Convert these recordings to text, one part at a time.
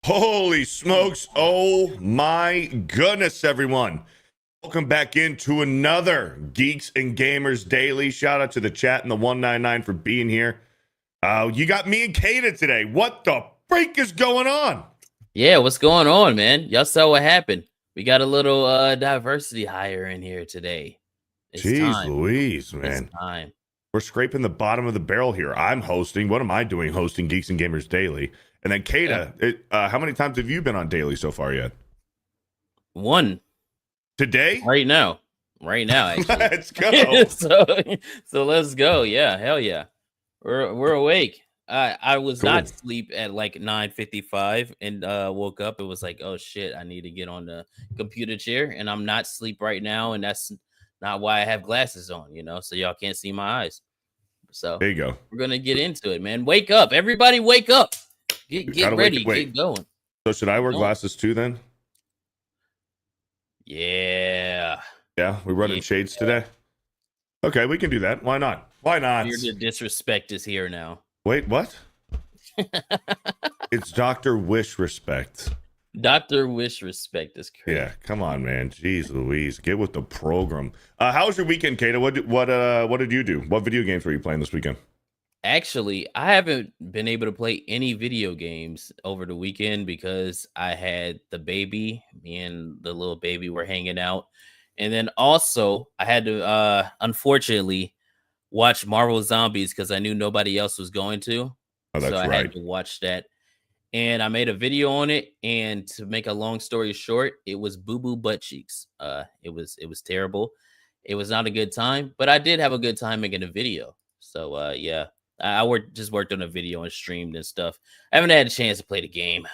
Holy smokes. Oh my goodness, everyone. Welcome back into another Geeks and Gamers Daily. Shout out to the chat and the 199 for being here. You got me and Kata today. What the freak is going on? Yeah, what's going on, man? Y'all saw what happened. We got a little diversity hire in here today. It's Jeez time. Louise, man. It's time. We're scraping the bottom of the barrel here. I'm hosting. What am I doing hosting Geeks and Gamers Daily? And then Kata, how many times have you been on Daily so far yet? One. Today? Right now, actually. Let's go. so let's go. Yeah, hell yeah. We're awake. I was Cool. not asleep at like 9:55 and woke up. It was like, oh shit, I need to get on the computer chair, and I'm not asleep right now, and that's not why I have glasses on, so y'all can't see my eyes. So there you go. We're gonna get into it, man. Wake up, everybody! Wake up. Get ready. Get going. So should I wear glasses too then? Yeah. Yeah, we're running shades today. Okay, we can do that. Why not? Why not? The disrespect is here now. Wait, what? It's Dr. Wish Respect. Dr. Wish Respect is crazy. Yeah, come on, man. Jeez Louise, get with the program. How was your weekend, Kata? What did you do? What video games were you playing this weekend? Actually, I haven't been able to play any video games over the weekend because I had the baby. Me and the little baby were hanging out. And then also I had to unfortunately watch Marvel Zombies because I knew nobody else was going to. Oh, that's so I right. had to watch that. And I made a video on it. And to make a long story short, it was boo-boo butt cheeks. It was terrible. It was not a good time, but I did have a good time making a video. So yeah. I worked on a video and streamed and stuff. I haven't had a chance to play the game.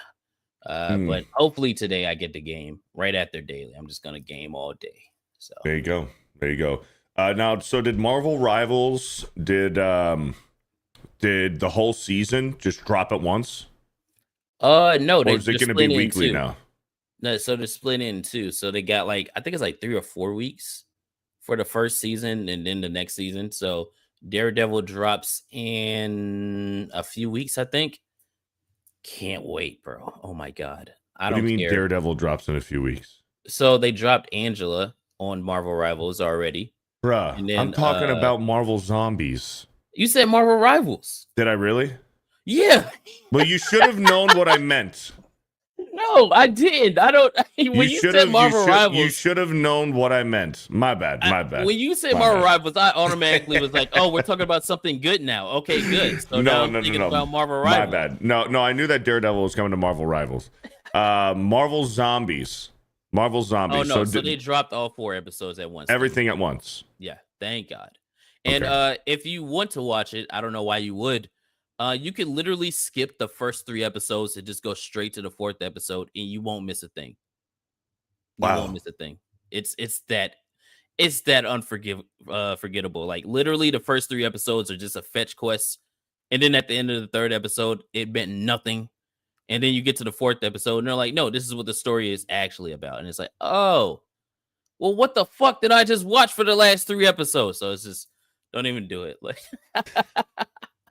But hopefully today I get the game right after Daily. I'm just going to game all day. So there you go. Now, so did Marvel Rivals, did the whole season just drop at once? No, or is it going to be weekly now? No, so they're split in two. So they got I think it's like 3 or 4 weeks for the first season and then the next season. So Daredevil drops in a few weeks, I think. Can't wait, bro. Oh my god. What do you mean Daredevil drops in a few weeks? So they dropped Angela on Marvel Rivals already. Bruh, then, I'm talking about Marvel Zombies. You said Marvel Rivals. Did I really? Yeah. Well, you should have known what I meant. No, I did. I don't. When you said Marvel Rivals, you should have known what I meant. My bad. When you said Marvel Rivals, I automatically was like, "Oh, we're talking about something good now." Okay, good. So now I'm thinking about Marvel Rivals. My bad. No, I knew that Daredevil was coming to Marvel Rivals. Marvel Zombies. Oh no, so they dropped all 4 episodes at once. Everything at once. Yeah, thank God. And if you want to watch it, I don't know why you would. You can literally skip the first 3 episodes and just go straight to the 4th episode, and you won't miss a thing. You won't miss a thing. It's that forgettable. Like literally, the first 3 episodes are just a fetch quest, and then at the end of the 3rd episode, it meant nothing. And then you get to the 4th episode, and they're like, "No, this is what the story is actually about." And it's like, "Oh, well, what the fuck did I just watch for the last 3 episodes? So it's just don't even do it. Like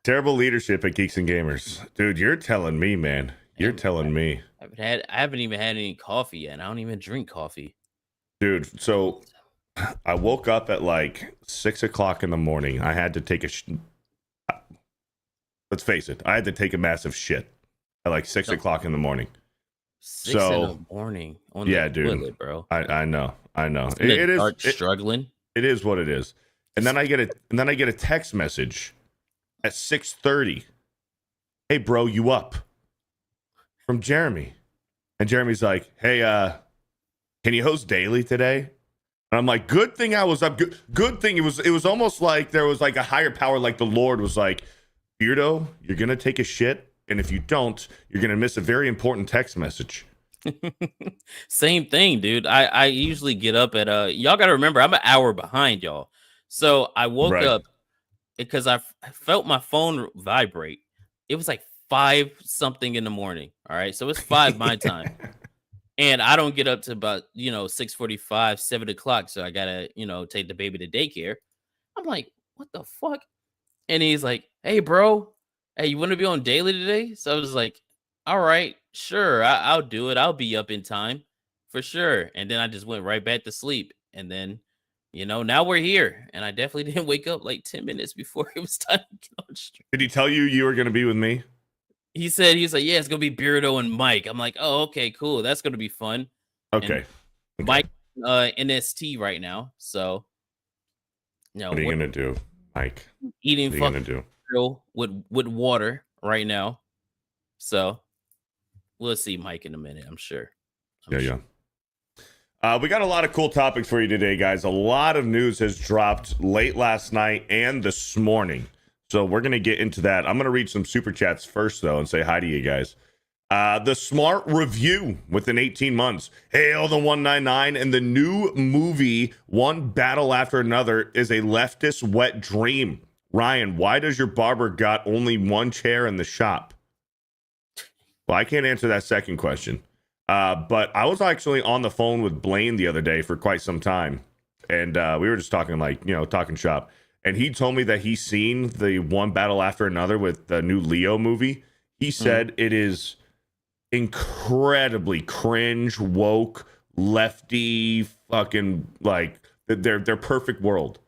Terrible leadership at Geeks and Gamers. Dude, you're telling me, man. You're telling me. I haven't even had any coffee yet. I don't even drink coffee. Dude, so I woke up at like 6 o'clock in the morning. I had to take let's face it, I had to take a massive shit at like 6 o'clock in the morning. 6 in the morning on yeah, the dude, toilet, bro. I know. It is struggling. It is what it is. And then I get a text message at 6:30. Hey, bro, you up? From Jeremy. And Jeremy's like, hey, can you host daily today? And I'm like, good thing I was up. Good thing. It was almost like there was like a higher power, like the Lord was like, Beardo, you're gonna take a shit, and if you don't, you're gonna miss a very important text message. Same thing, dude. I usually get up at y'all gotta remember I'm an hour behind y'all. So I woke up because I felt my phone vibrate. It was like 5 something in the morning. All right. So it's 5 my time. And I don't get up to about 6:45, 7 o'clock. So I gotta, take the baby to daycare. I'm like, what the fuck? And he's like, hey, bro, hey, you want to be on daily today? So I was like, all right, sure, I'll do it. I'll be up in time for sure. And then I just went right back to sleep. And then, now we're here. And I definitely didn't wake up like 10 minutes before it was time to get on stream. Did he tell you were going to be with me? He's like, yeah, it's going to be Beardo and Mike. I'm like, oh, okay, cool. That's going to be fun. Okay. Mike, NST right now. So, what are you going to do, Mike? Eating fucking with water right now. So we'll see Mike in a minute, I'm sure. Yeah. We got a lot of cool topics for you today, guys. A lot of news has dropped late last night and this morning. So we're going to get into that. I'm going to read some super chats first, though, and say hi to you guys. The Smart Review within 18 months. Hail the 199 and the new movie, One Battle After Another, is a leftist wet dream. Ryan, why does your barber got only one chair in the shop? Well, I can't answer that second question. But I was actually on the phone with Blaine the other day for quite some time. And we were just talking talking shop. And he told me that he's seen the One Battle After Another with the new Leo movie. He said it is incredibly cringe, woke, lefty, fucking like their perfect world.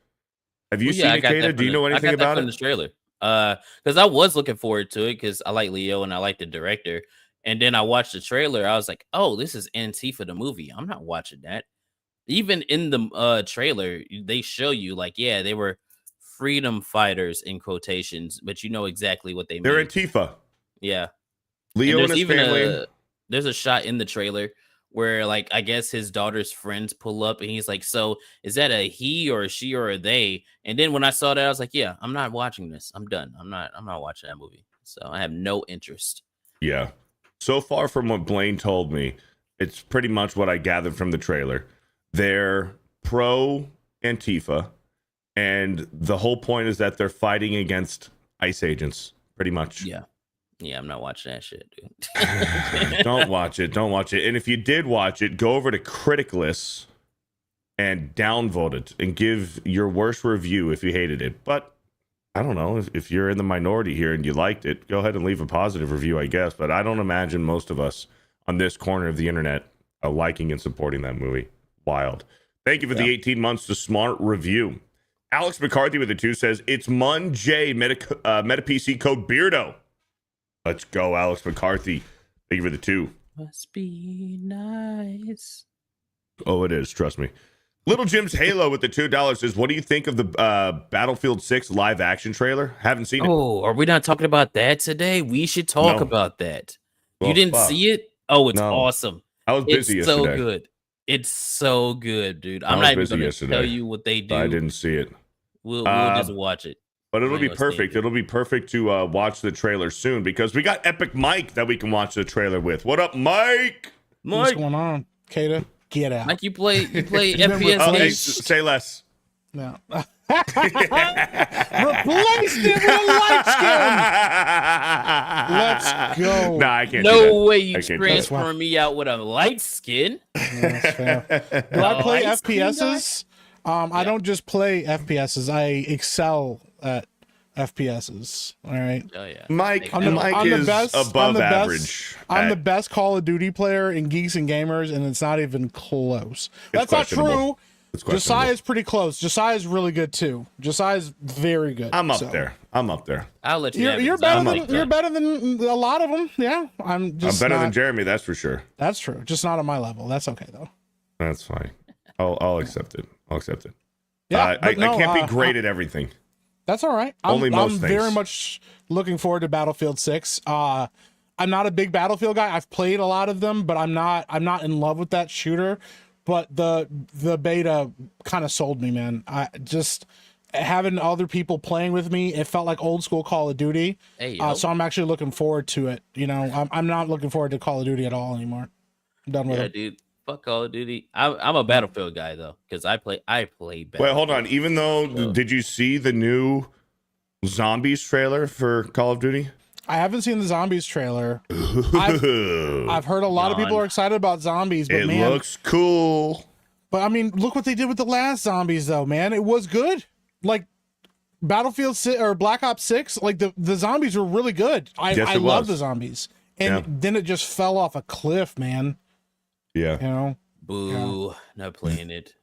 Have you seen it, Kata? Do you know anything about it? From the trailer. Because I was looking forward to it because I like Leo and I like the director. And then I watched the trailer. I was like, oh, this is Antifa the movie. I'm not watching that. Even in the trailer, they show you like, yeah, they were freedom fighters in quotations, but you know exactly what they mean. They're Antifa. Yeah. Leo and his family. There's a shot in the trailer where, like, I guess his daughter's friends pull up and he's like, so is that a he or a she or a they? And then when I saw that, I was like, yeah, I'm not watching this. I'm done. I'm not watching that movie. So I have no interest. Yeah. So far from what Blaine told me, it's pretty much what I gathered from the trailer. They're pro Antifa, and the whole point is that they're fighting against ICE agents, pretty much. Yeah. Yeah, I'm not watching that shit, dude. Don't watch it. And if you did watch it, go over to Criticless and downvote it and give your worst review if you hated it. But I don't know, if you're in the minority here and you liked it, go ahead and leave a positive review, I guess. But I don't imagine most of us on this corner of the internet are liking and supporting that movie. Wild. Thank you for the 18 months to Smart Review. Alex McCarthy with the 2 says, it's Mun J Meta PC code Beardo. Let's go, Alex McCarthy. Thank you for the 2. Must be nice. Oh, it is. Trust me. Little Jim's Halo with the $2 says, what do you think of the Battlefield 6 live action trailer? Haven't seen it. Oh, are we not talking about that today? We should talk about that. Well, you didn't see it? Oh, it's awesome. I was busy yesterday. It's so good. It's so good, dude. I'm not even going to tell you what they do. I didn't see it. We'll just watch it. But it'll be perfect. It'll be perfect to watch the trailer soon because we got Epic Mike that we can watch the trailer with. What up, Mike? What's going on, Kata? Get out. Mike, you play FPS games? Say less. No. Replaced it with a light skin. Let's go. Nah, I can't do No that. way you I can't do that. transfer me out with a light skin. Yeah, that's fair. Do A I play light skin FPSs? I don't just play FPSs. I excel at FPSs. All right. Oh yeah. Mike I'm the is best- above I'm the best- average. I'm the at- best Call of Duty player in Geeks and Gamers, and it's not even close. That's not questionable. true. It's questionable. Josiah's pretty close. Josiah's really good too. Josiah's very good. I'm up so. there. I'm up there. I'll let you. have You're it, better Zom. than Like you're that. better than a lot of them. Yeah, I'm just I'm better not, than Jeremy, that's for sure. That's true. Just not on my level. That's okay though. That's fine. I'll accept it. I'll accept it. Yeah, I but no, can't be great at everything. That's all right. I'm Most very things. much looking forward to Battlefield 6. I'm not a big Battlefield guy. I've played a lot of them, but I'm not in love with that shooter. But the beta kind of sold me, man. I just having other people playing with me, it felt like old school Call of Duty. Hey, yo. So I'm actually looking forward to it. You know, I'm not looking forward to Call of Duty at all anymore. I'm done with Yeah, it. dude. Fuck Call of Duty. I'm a Battlefield guy though, because I play Battlefield. Wait, hold on. Even though, So- did you see the new Zombies trailer for Call of Duty? I haven't seen the Zombies trailer. I've heard a lot of people Yawn. are excited about Zombies, but it man, looks cool. but I mean, look what they did with the last Zombies, though, man. It was good. Like Battlefield 6 or Black Ops 6, like the zombies were really good. Yes, I it love was. the zombies, and Yeah. then it just fell off a cliff, man. Yeah. You know? Boo, not playing it.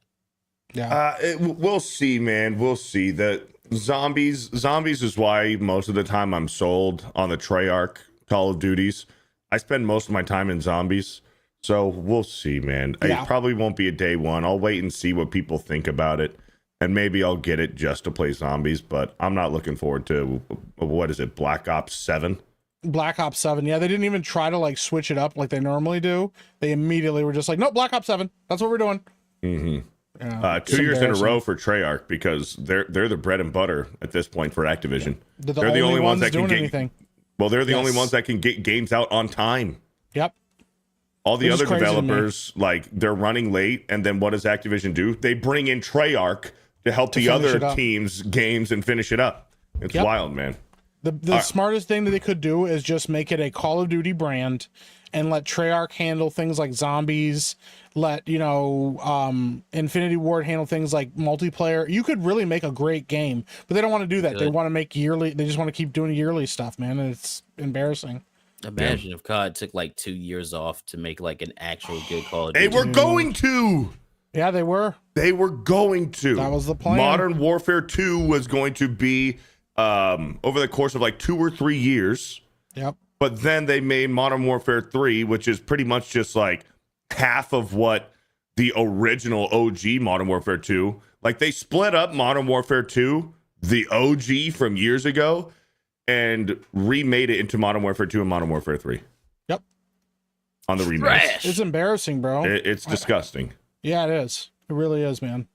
Yeah. We'll see, man. We'll see. That zombies is why most of the time I'm sold on the Treyarch Call of Duties. I spend most of my time in zombies, so we'll see, man. Yeah. It probably won't be a day one. I'll wait and see what people think about it, and maybe I'll get it just to play zombies. But I'm not looking forward to what is it, Black Ops 7? Black Ops 7. Yeah, they didn't even try to like switch it up like they normally do. They immediately were just like, nope, Black Ops 7. That's what we're doing. Mm-hmm. Yeah, 2 years in a embarrassing. row for Treyarch because they're the bread and butter at this point for Activision. They're the only ones that can get anything. Well, they're the only Yes. ones that can get games out on time. Yep. All the Which is other crazy to me. developers, like, they're running late, and then what does Activision do? They bring in Treyarch to help the finish other it up. teams' games and finish it up. It's Yep. wild, man. The smartest thing that they could do is just make it a Call of Duty brand and let Treyarch handle things like zombies, let, Infinity Ward handle things like multiplayer. You could really make a great game, but they don't want to do that. They Good. want to make yearly. They just want to keep doing yearly stuff, man. And it's embarrassing. Imagine if COD took like 2 years off to make like an actual good Call of They Duty. were going to. Yeah, they were. They were going to. That was the plan. Modern Warfare 2 was going to be over the course of like 2 or 3 years. Yep. But then they made Modern Warfare 3, which is pretty much just like half of what the original OG Modern Warfare 2. Like they split up Modern Warfare 2, the OG from years ago, and remade it into Modern Warfare 2 and Modern Warfare 3. Yep. On the remakes. Trash. It's embarrassing, bro. It's disgusting. Yeah, it is. It really is, man.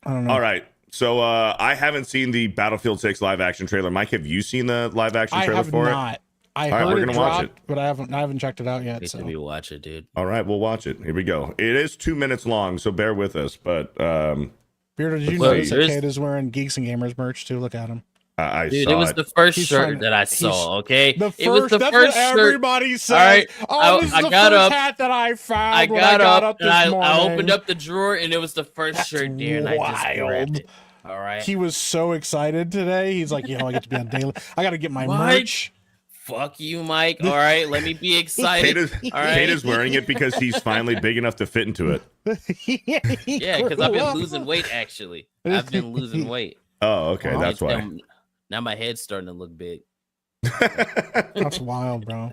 I don't know. All right. So I haven't seen the Battlefield 6 live action trailer. Mike, have you seen the live action I trailer have for it? not. I All right, heard we're it gonna watch dropped, but I haven't checked it out yet. Need So to be watch it, dude. All right, we'll watch it. Here we go. It is 2 minutes long, so bear with us. But Beardo, did you Look, notice that there's- Kate is wearing Geeks and Gamers merch too? Look at him. I Dude, saw it was it. the first He's shirt trying- that I he's- saw. Okay, The it was first, the that's first what shirt. everybody says. right, Oh, this is I the got first up- hat that I found I when got up this and morning. I opened up the drawer and it was the first That's shirt there, and I just wild. grabbed it. All right, He was so excited today. He's like, I get to be on daily. I got to get my What? merch. fuck you, Mike. All right, let me be excited. Kate is, All right. Kate is wearing it because he's finally big enough to fit into it. Yeah, because I've been losing weight. Actually, I've been losing weight. Oh, okay. Wow. That's why. Now my head's starting to look big. That's wild, bro.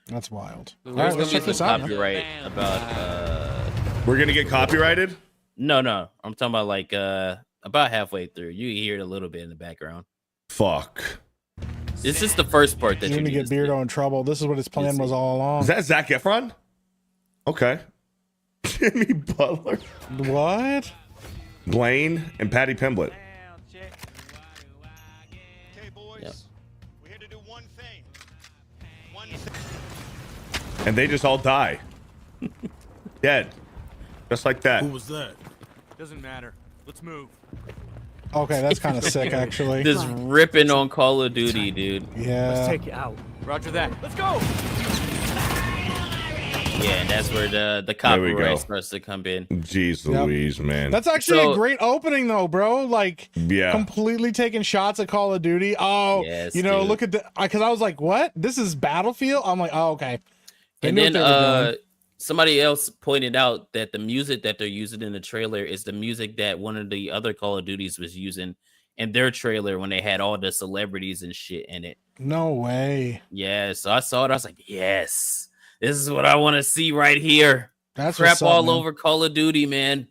That's wild. All There's right, gonna let's be check this some out. man. copyright about. We're going to get copyrighted? No, I'm talking about like about halfway through. You hear it a little bit in the background. Fuck. This is the first part that You're you gonna need get to see. Beardo in trouble. This is what his plan was all along. Is that Zac Efron? Okay. Jimmy Butler, What? Blaine, and Patty Pimblett. Okay, boys. Yep. We're here to do one thing. And they just all die. Dead. Just like that. Who was that? Doesn't matter. Let's move. Okay, that's kind of sick, actually. Just ripping on Call of Duty, dude. Let's Yeah. take you out. Roger that. Let's go. Yeah, and that's where the we go. copyright starts to come in. Jeez Yep. Louise, man. That's actually So- a great opening, though, bro. Like, yeah. completely taking shots at Call of Duty. Oh, Yes, you know, dude. look at the, because I was like, what? This is Battlefield? I'm like, oh, okay. They And knew then what they were doing. somebody else pointed out that the music that they're using in the trailer is the music that one of the other Call of Duties was using in their trailer when they had all the celebrities and shit in it. No way. Yeah, so I saw it. I was like, yes, this is what I want to see right here. That's Crap what's up, all man. over Call of Duty, man.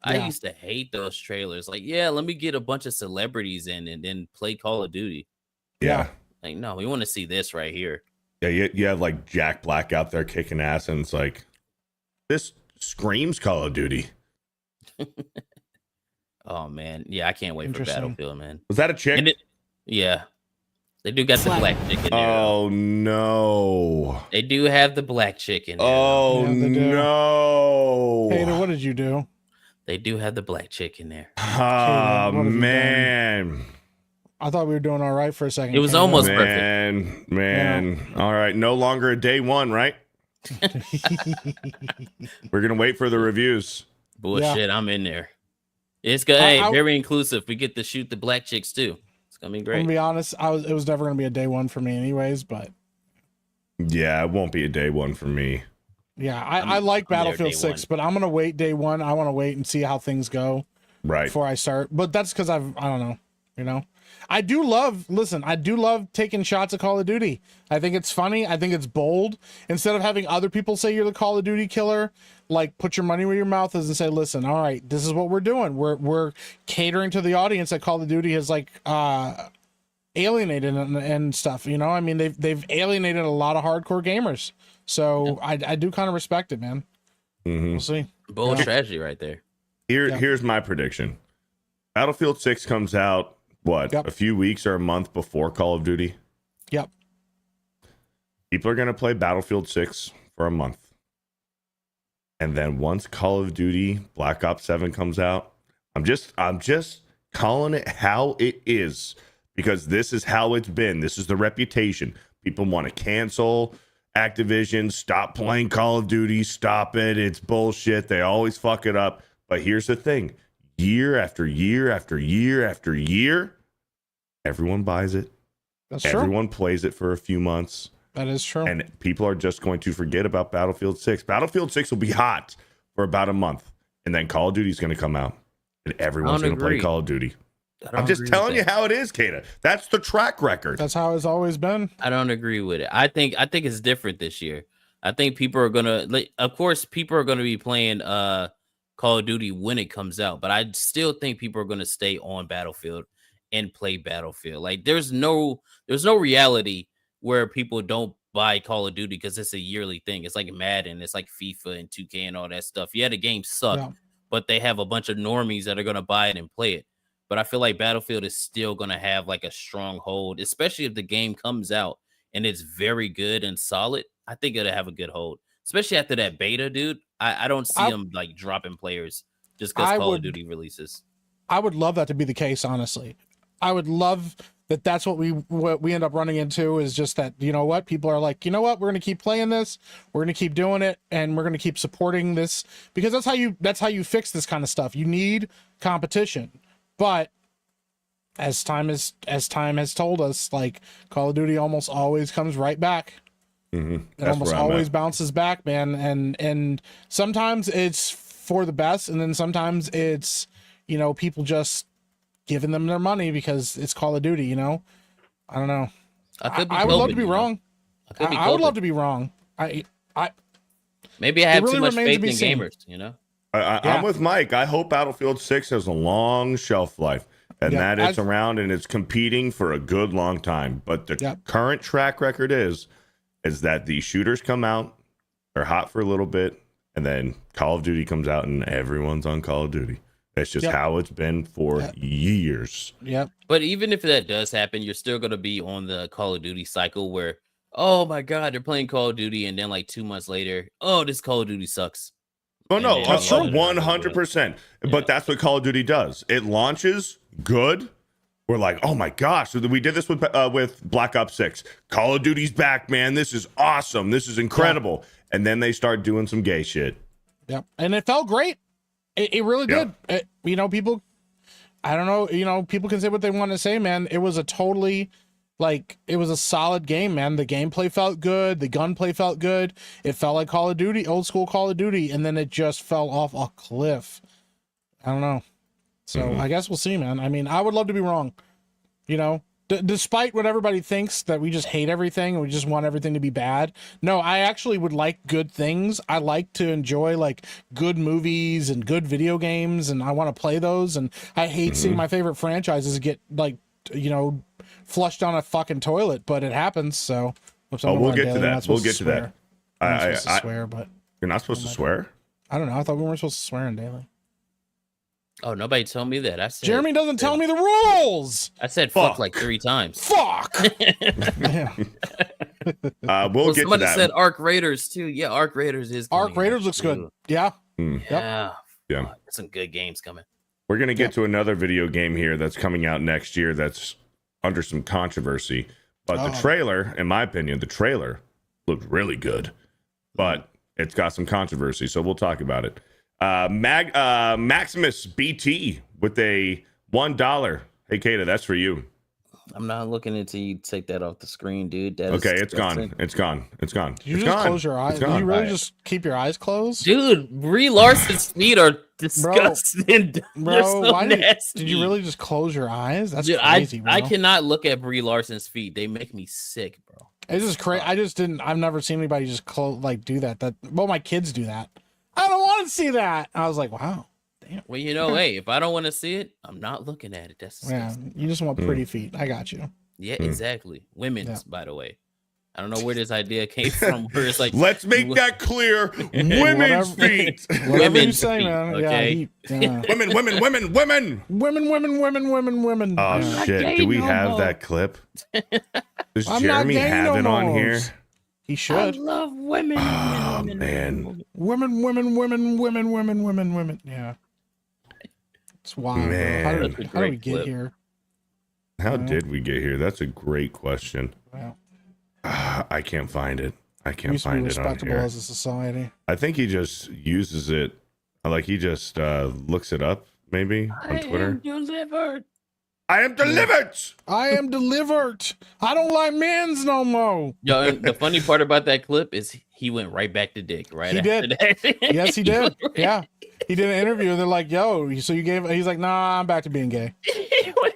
I Yeah. used to hate those trailers. Like, yeah, let me get a bunch of celebrities in and then play Call of Duty. Yeah. Like, no, we want to see this right here. Yeah. You have like Jack Black out there kicking ass, and it's like, this screams Call of Duty. Oh man, yeah, I can't wait for Interesting. Battlefield, man. Was that a chick? And yeah, they do got the black chick in there. Oh no. They do have the black chick in there. Oh Yeah, they do. no. Hater, what did you do? They do have the black chick in there. Oh Kaden, what have you man. I thought we were doing all right for a second. It was Kaden. almost perfect. Man. All right. No longer a day one, right? We're gonna wait for the reviews. Bullshit, I'm in there. It's good. I- Hey, I- very inclusive. We get to shoot the black chicks too. It's gonna be I'm great. gonna be honest. It was never gonna be a day one for me, anyways. But Yeah, it won't be a day one for me. yeah, I'm I like there Battlefield day 6, but I'm gonna wait day one. I want to wait and see how things go Right. before I start. But that's because I don't know. You know, I do love taking shots at Call of Duty. I think it's funny. I think it's bold. Instead of having other people say you're the Call of Duty killer, like put your money where your mouth is and say, listen, all right, this is what we're doing. We're catering to the audience that Call of Duty has like alienated and stuff. You know, I mean, they've alienated a lot of hardcore gamers. So I do kind of respect it, man. Mhm. We'll see. Bold Yeah. strategy right there. Yeah. Here's my prediction. Battlefield 6 comes out, what, Yep. a few weeks or a month before Call of Duty? Yep. People are going to play Battlefield 6 for a month. And then once Call of Duty Black Ops 7 comes out, I'm just calling it how it is, because this is how it's been. This is the reputation. People want to cancel Activision, stop playing Call of Duty, stop it. It's bullshit. They always fuck it up. But here's the thing. Year after year after year after year, everyone buys it. That's true. Everyone plays it for a few months. That is true. And people are just going to forget about Battlefield 6. Battlefield 6 will be hot for about a month. And then Call of Duty is going to come out. And everyone's don't going to play agree. Call of Duty. I don't I'm just agree with telling you that. how it is, Kata. That's the track record. That's how it's always been. I don't agree with it. I think it's different this year. I think people are gonna, of course, people are gonna be playing Call of Duty when it comes out, but I still think people are gonna stay on Battlefield and play Battlefield. Like there's no reality where people don't buy Call of Duty because it's a yearly thing. It's like Madden, it's like FIFA and 2K and all that stuff. Yeah, the games suck, Yeah. but they have a bunch of normies that are gonna buy it and play it. But I feel like Battlefield is still gonna have like a strong hold, especially if the game comes out and it's very good and solid. I think it'll have a good hold, especially after that beta, dude. I don't see them like dropping players just because I Call would- of Duty releases. I would love that to be the case, honestly. I would love that. That's what we end up running into, is just that, you know what, people are like, you know what, we're going to keep playing this, we're going to keep doing it, and we're going to keep supporting this, because that's how you fix this kind of stuff. You need competition. But as time has told us, like, Call of Duty almost always comes right back. Mhm. It That's almost where I'm always at. bounces back, man. And sometimes it's for the best, and then sometimes it's, you know, people just giving them their money because it's Call of Duty, you know? I don't know. I would love to be wrong. I would love to be wrong. Maybe I have really too much remains to faith be in seen. gamers, you know? Yeah. I'm with Mike. I hope Battlefield 6 has a long shelf life, and Yeah, that it's around and it's competing for a good long time. But the Yep. current track record is that these shooters come out, they're hot for a little bit, and then Call of Duty comes out and everyone's on Call of Duty. That's just Yep. how it's been for Yep. years. Yep. But even if that does happen, you're still going to be on the Call of Duty cycle where, oh my God, they're playing Call of Duty. And then like 2 months later, oh, this Call of Duty sucks. Oh no, That's true. 100%. But that's what Call of Duty does. It launches good. We're like, oh my gosh. So we did this with Black Ops 6. Call of Duty's back, man. This is awesome. This is incredible. And then they start doing some gay shit. Yep. And it felt great. It really did. People, I don't know, people can say what they want to say, man. It was a totally, it was a solid game, man. The gameplay felt good. The gunplay felt good. It felt like Call of Duty, old school Call of Duty. And then it just fell off a cliff. I don't know. So I guess we'll see, man. I mean, I would love to be wrong. Despite what everybody thinks that we just hate everything and we just want everything to be bad. No, I actually would like good things. I like to enjoy good movies and good video games, and I want to play those. And I hate seeing my favorite franchises get flushed down a fucking toilet, but it happens. So we'll get to that. We'll get to that. I'm supposed to swear, but you're not supposed to swear? I don't know. I thought we weren't supposed to swear in daily. Oh, nobody told me that. I said Jeremy doesn't tell me the rules. I said fuck like 3 times. Fuck. Yeah. We'll get to somebody that. said Arc Raiders too. Yeah, Arc Raiders is coming Arc Raiders looks good. Yeah. Yeah. Yeah. Fuck, some good games coming. We're going to get to another video game here that's coming out next year that's under some controversy. But the trailer, in my opinion, looked really good. But it's got some controversy, so we'll talk about it. Maximus BT with a $1. Hey, Kata, that's for you. I'm not looking until you take that off the screen, dude. Okay, it's gone. It's gone. It's gone. Did you just close your eyes? Did you really just keep your eyes closed? Dude, Brie Larson's feet are disgusting. Bro, so why nasty. did you really just close your eyes? That's dude, crazy, bro. I cannot look at Brie Larson's feet. They make me sick, bro. It's just crazy. I've never seen anybody just do that. Well, my kids do that. I don't want to see that. I was like, wow. Damn. Well, hey, if I don't want to see it, I'm not looking at it. That's disgusting. You just want pretty feet. I got you. Yeah, exactly. Women's, by the way. I don't know where this idea came from. Where it's like, let's make that clear. Women's feet. Whatever you say, man. Okay. Women. Oh shit! Do we have that clip? Does Jeremy have it on here? He should. I love women. Oh man. Women. Yeah. It's wild. Man. How did we get here? How did we get here? That's a great question. Wow. I can't find it. I can't We find it on respectable here. as a society. I think he just uses it. He just looks it up maybe on Twitter. I am delivered. I am delivered. I don't like men's no more. Yo, and the funny part about that clip is he went right back to dick. Right? He after did. That. Yes, he did. Yeah. He did an interview. They're like, yo, so you gave, he's like, nah, I'm back to being gay. He went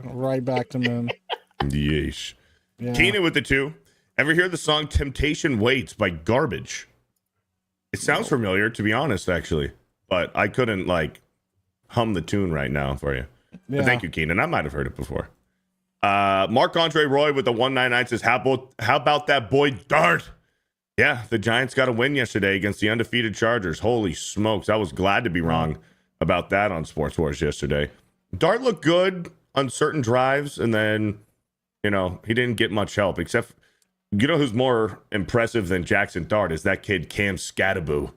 right back to men. Yeesh. Yeah. Keenan with the 2. Ever hear the song Temptation Waits by Garbage? It sounds familiar, to be honest, actually. But I couldn't, hum the tune right now for you. Yeah. But thank you, Keenan. I might have heard it before. Marc-Andre Roy with the 199 says, how about that boy Dart? Yeah, the Giants got a win yesterday against the undefeated Chargers. Holy smokes. I was glad to be wrong about that on Sports Wars yesterday. Dart looked good on certain drives, and then, he didn't get much help, except, who's more impressive than Jackson Dart is that kid Cam Scattaboo,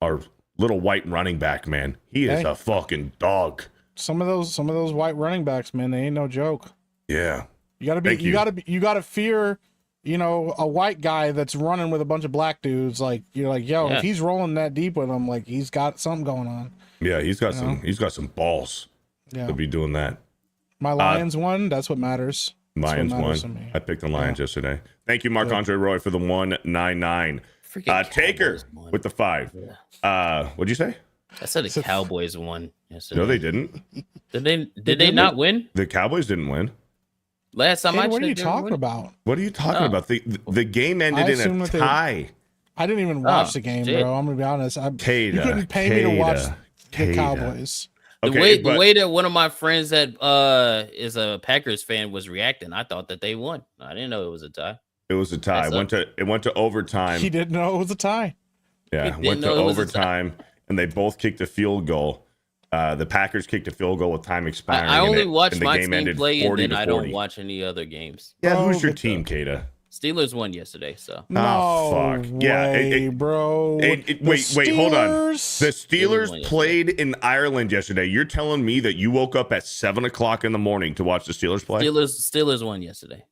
our little white running back, man. He is a fucking dog. Some of those white running backs, man, they ain't no joke. Yeah. You gotta fear, a white guy that's running with a bunch of black dudes. You're like, yo, if he's rolling that deep with them, he's got something going on. Yeah, he's got some balls to be doing that. My Lions won. That's what matters. Lions won. I picked the Lions yesterday. Thank you, Marc-Andre Roy, for the 199. Taker with the 5. What'd you say? I said the Cowboys won yesterday. No, they didn't. Did they not win? The Cowboys didn't win. Last time what are you talking about? What are you talking about? The game ended in a tie. I didn't even watch the game, bro. I'm gonna be honest. You couldn't pay me to watch the Cowboys. The way that one of my friends that is a Packers fan was reacting, I thought that they won. I didn't know it was a tie. It was a tie. It went to overtime. He didn't know it was a tie. Yeah, went to overtime, and they both kicked a field goal. The Packers kicked a field goal with time expiring. I only watch my team play, and then I 40. don't watch any other games. Yeah, who's your team, Kata? Steelers won yesterday, so No fuck. Yeah, way, bro. wait, The hold on. The Steelers- won Steelers played in Ireland yesterday. You're telling me that you woke up at 7:00 in the morning to watch the Steelers play? Steelers won yesterday.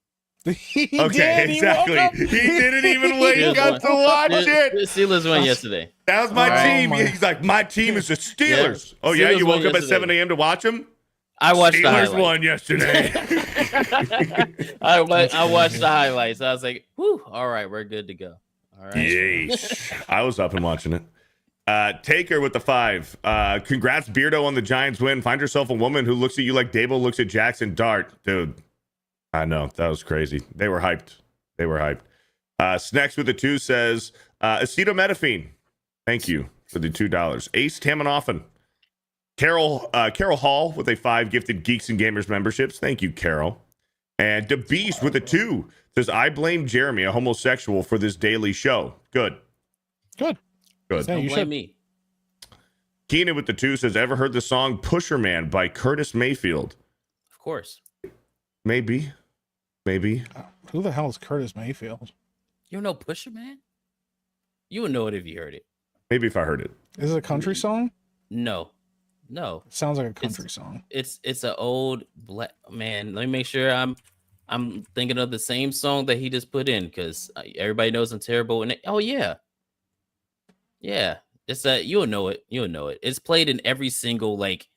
He Okay, did. exactly. He woke up. He didn't even wake Steelers up won. to watch it. Steelers won yesterday. That was my Oh, team. my- He's like, my team is the Steelers. Yeah. Oh, yeah? Steelers You woke won up at yesterday. 7 a.m. to watch them? I watched the Steelers highlights. won yesterday. I watched the highlights. I was like, "Whew, all right, we're good to go." All right. Yeesh. I was up and watching it. Taker with the 5. Congrats, Beardo, on the Giants win. Find yourself a woman who looks at you like Dable looks at Jackson Dart. Dude, I know. That was crazy. They were hyped. Snacks with the 2 says, acetaminophen. Thank you for the $2. Ace Tamanoffen. Carol Hall with a 5 gifted Geeks and Gamers memberships. Thank you, Carol. And the Beast with a 2 says, I blame Jeremy, a homosexual, for this daily show. Good. Good. Good. Yeah, Don't you blame should. me. Keenan with the 2 says, ever heard the song Pusher Man by Curtis Mayfield? Of course. Maybe. Who the hell is Curtis Mayfield? You don't know Pusher Man? You would know it if you heard it. Maybe if I heard it. Is it a country song? No. It sounds like a country song. It's an old black man. Let me make sure I'm thinking of the same song that he just put in, because everybody knows I'm terrible. And oh yeah, it's that you'll know it. It's played in every single like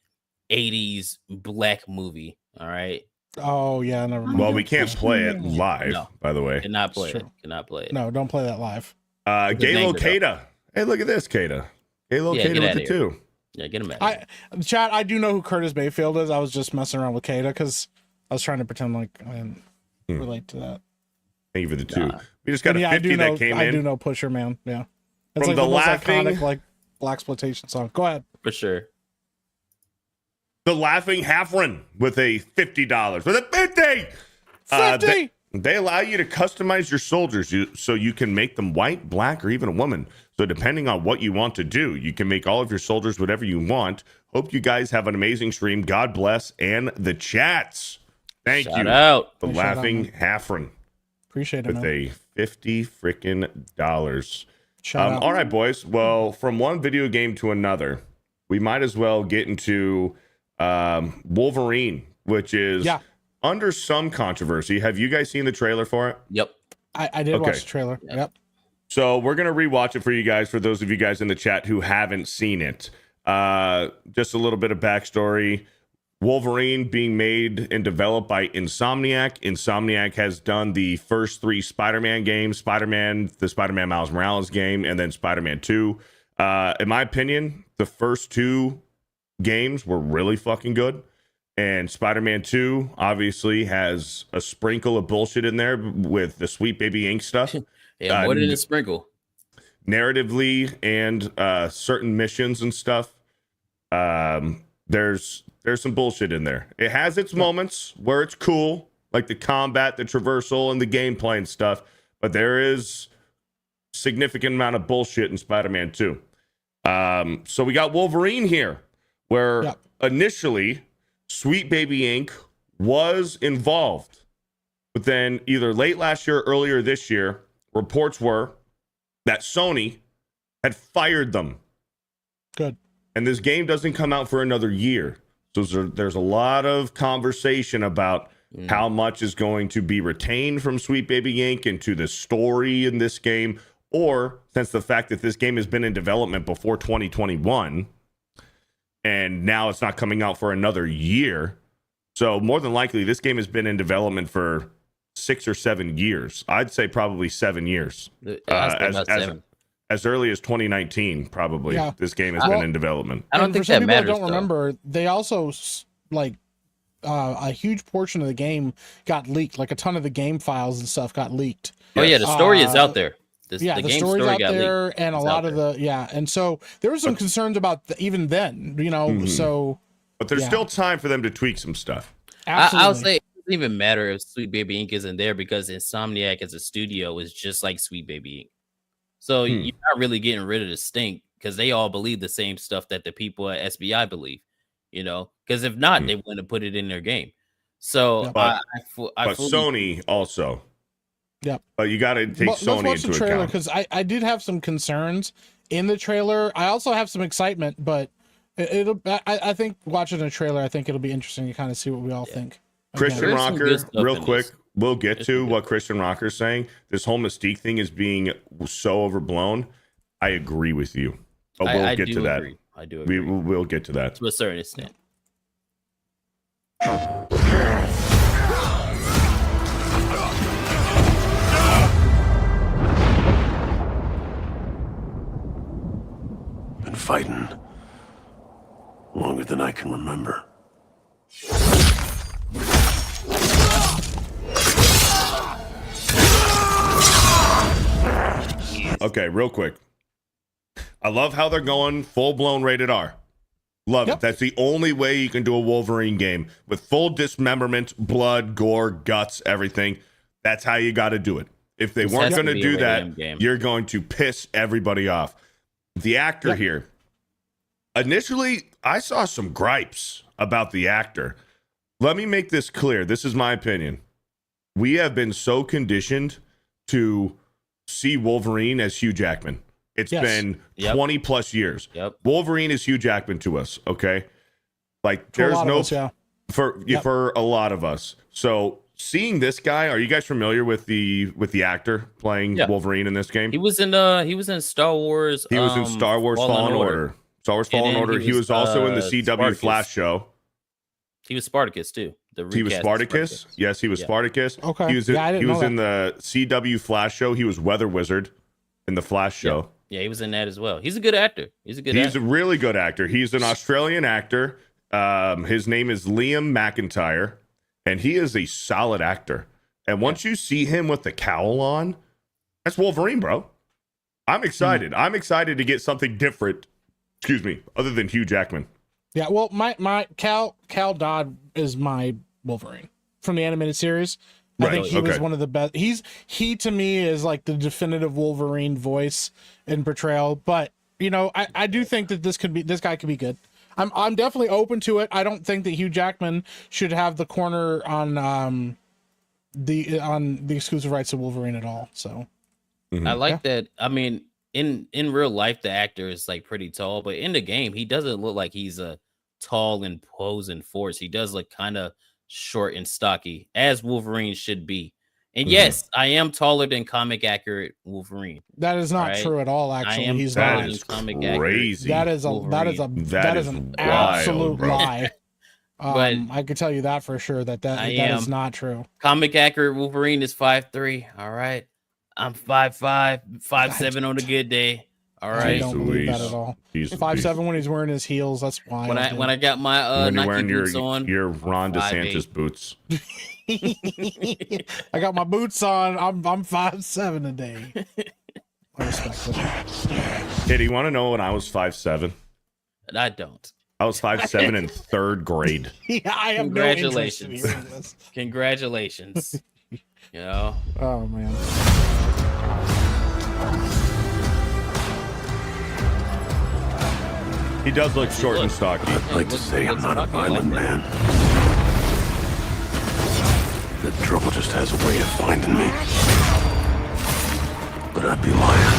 80s black movie. All right, Oh yeah, never mind. Well, we can't play it live, No. by the way. cannot play It's it. true. Cannot play it. No, don't play that live. Galo name it, Kada. Hey, look at this, Kada. Galo Yeah, Kada get with outta the here. 2. Yeah, get him out. Chat, I do know who Curtis Mayfield is. I was just messing around with Kada because I was trying to pretend like I didn't relate to that. Thank you for the 2. Nah. We just got But a yeah, 50 that came I do in. know Pusher Man. Yeah, it's From like the the most laughing- iconic like black exploitation song. Go ahead. For sure. The Laughing Halfren with a $50. With a 50! 50. They allow you to customize your soldiers so you can make them white, black, or even a woman. So depending on what you want to do, you can make all of your soldiers whatever you want. Hope you guys have an amazing stream. God bless. And the chats. Thank Shout you. out. The Hey, shout out, Laughing man. Halfren Appreciate it, with man. a $50 freaking dollars. Shout out. All right, boys. Well, from one video game to another, we might as well get into Wolverine, which is Yeah. under some controversy. Have you guys seen the trailer for it? Yep. I did Okay. watch the trailer. Yep. So we're going to rewatch it for you guys, for those of you guys in the chat who haven't seen it. Just a little bit of backstory. Wolverine being made and developed by Insomniac. Insomniac has done the first 3 Spider-Man games, the Spider-Man Miles Morales game, and then Spider-Man 2. In my opinion, the first 2 games were really fucking good. And Spider-Man 2 obviously has a sprinkle of bullshit in there with the Sweet Baby Ink stuff. Yeah, more than a sprinkle. Narratively and certain missions and stuff. There's some bullshit in there. It has its moments where it's cool, like the combat, the traversal, and the gameplay and stuff. But there is significant amount of bullshit in Spider-Man 2. So we got Wolverine here, where Yep. initially Sweet Baby Inc. was involved. But then either late last year or earlier this year, reports were that Sony had fired them. Good. And this game doesn't come out for another year. So there's a lot of conversation about how much is going to be retained from Sweet Baby Inc. into the story in this game, or since the fact that this game has been in development before 2021, and now it's not coming out for another year. So more than likely, this game has been in development for 6 or 7 years. I'd say probably 7 years. As early as 2019, probably. Yeah. This game has been in development. I don't And think for some that people matters. don't remember, they also like a huge portion of the game got leaked. Like a ton of the game files and stuff got leaked. Oh yeah, the story is out there. The The game story's story out got there, leaked. and a It's lot out of and so there were some concerns about even then, So But there's Yeah. still time for them to tweak some stuff. absolutely, I'll say it doesn't even matter if Sweet Baby Inc. isn't there, because Insomniac as a studio is just like Sweet Baby Inc. So you're not really getting rid of the stink, because they all believe the same stuff that the people at SBI believe, because if not, they wouldn't have put it in their game. So Yeah. But I fully, Sony also. Yep. But you got to take Let's Sony watch the into trailer account. because I did have some concerns in the trailer. I also have some excitement, but I think watching the trailer, I think it'll be interesting to kind of see what we all think. Christian There's some good Rocker, stuff real in quick, this. we'll get There's to some good what stuff. Christian Rocker's saying. This whole Mystique thing is being so overblown. I agree with you. But we'll I get do to that. agree. I do agree. We'll get to that. To a certain extent. Been fighting longer than I can remember. Okay, real quick. I love how they're going full-blown rated R. Love Yep. it. That's the only way you can do a Wolverine game with full dismemberment, blood, gore, guts, everything. That's how you got to do it. If they This weren't has to going to be a do rated that, M game. you're going to piss everybody off. The actor Yep. here. Initially, I saw some gripes about the actor. Let me make this clear. This is my opinion. We have been so conditioned to see Wolverine as Hugh Jackman. It's Yes. been Yep. 20 plus years. Yep. Wolverine is Hugh Jackman to us, okay? Like To a there's lot of no us, yeah. for for a lot of us. So seeing this guy, are you guys familiar with the actor playing Yeah. Wolverine in this game? He was in Star Wars. He was in Star Wars Fallen Order. Star Wars And Fallen then Order. he He was, was also in the CW Spartacus. Flash show. He was Spartacus too. He was recast Spartacus. Yes, he was Yeah. Spartacus. Okay. He was Yeah, I didn't he was know in the CW Flash show. He was Weather Wizard in the Flash show. Yeah, he was in that as well. He's a good actor. He's a good He's actor. a really good actor. He's an Australian actor. His name is Liam McIntyre, and he is a solid actor. And once you see him with the cowl on, that's Wolverine, bro. I'm excited. I'm excited to get something different. Excuse me, other than Hugh Jackman. Yeah, well, my Cal Dodd is my Wolverine from the animated series. I Right, think he was okay. one of the best. He to me is like the definitive Wolverine voice and portrayal. But you know, I do think that this guy could be good. I'm definitely open to it. I don't think that Hugh Jackman should have the corner on the exclusive rights to Wolverine at all. So I like that. I mean, in real life, the actor is like pretty tall, but in the game, he doesn't look like he's a tall, imposing force. He does look kind of short and stocky, as Wolverine should be. And yes, I am taller than comic accurate Wolverine. that is not Right. true at all. I Actually, am he's taller not. That than is comic accurate. crazy. That is an wild, absolute bro. lie. But I could tell you that for sure that I is am. not true. Comic accurate Wolverine is 5'3". All right. I'm 5'5", 5'7" on a good day. All I right. don't believe that Louise. at all. He's a 5'7" when he's wearing his heels. That's why. When I got my when you're Nike wearing boots on, your Ron 5'8". DeSantis boots. I got my boots on. I'm 5'7" a day. I respect it. Hey, do you want to know when I was 5'7"? I don't. I was 5'7" in third grade. Yeah, I have no interest in Congratulations. hearing this. Congratulations. You know, Oh man. He does look short and stocky. I'd like to looks- say I'm looks not a fucking like violent that. man. The trouble just has a way of finding me. But I'd be lying.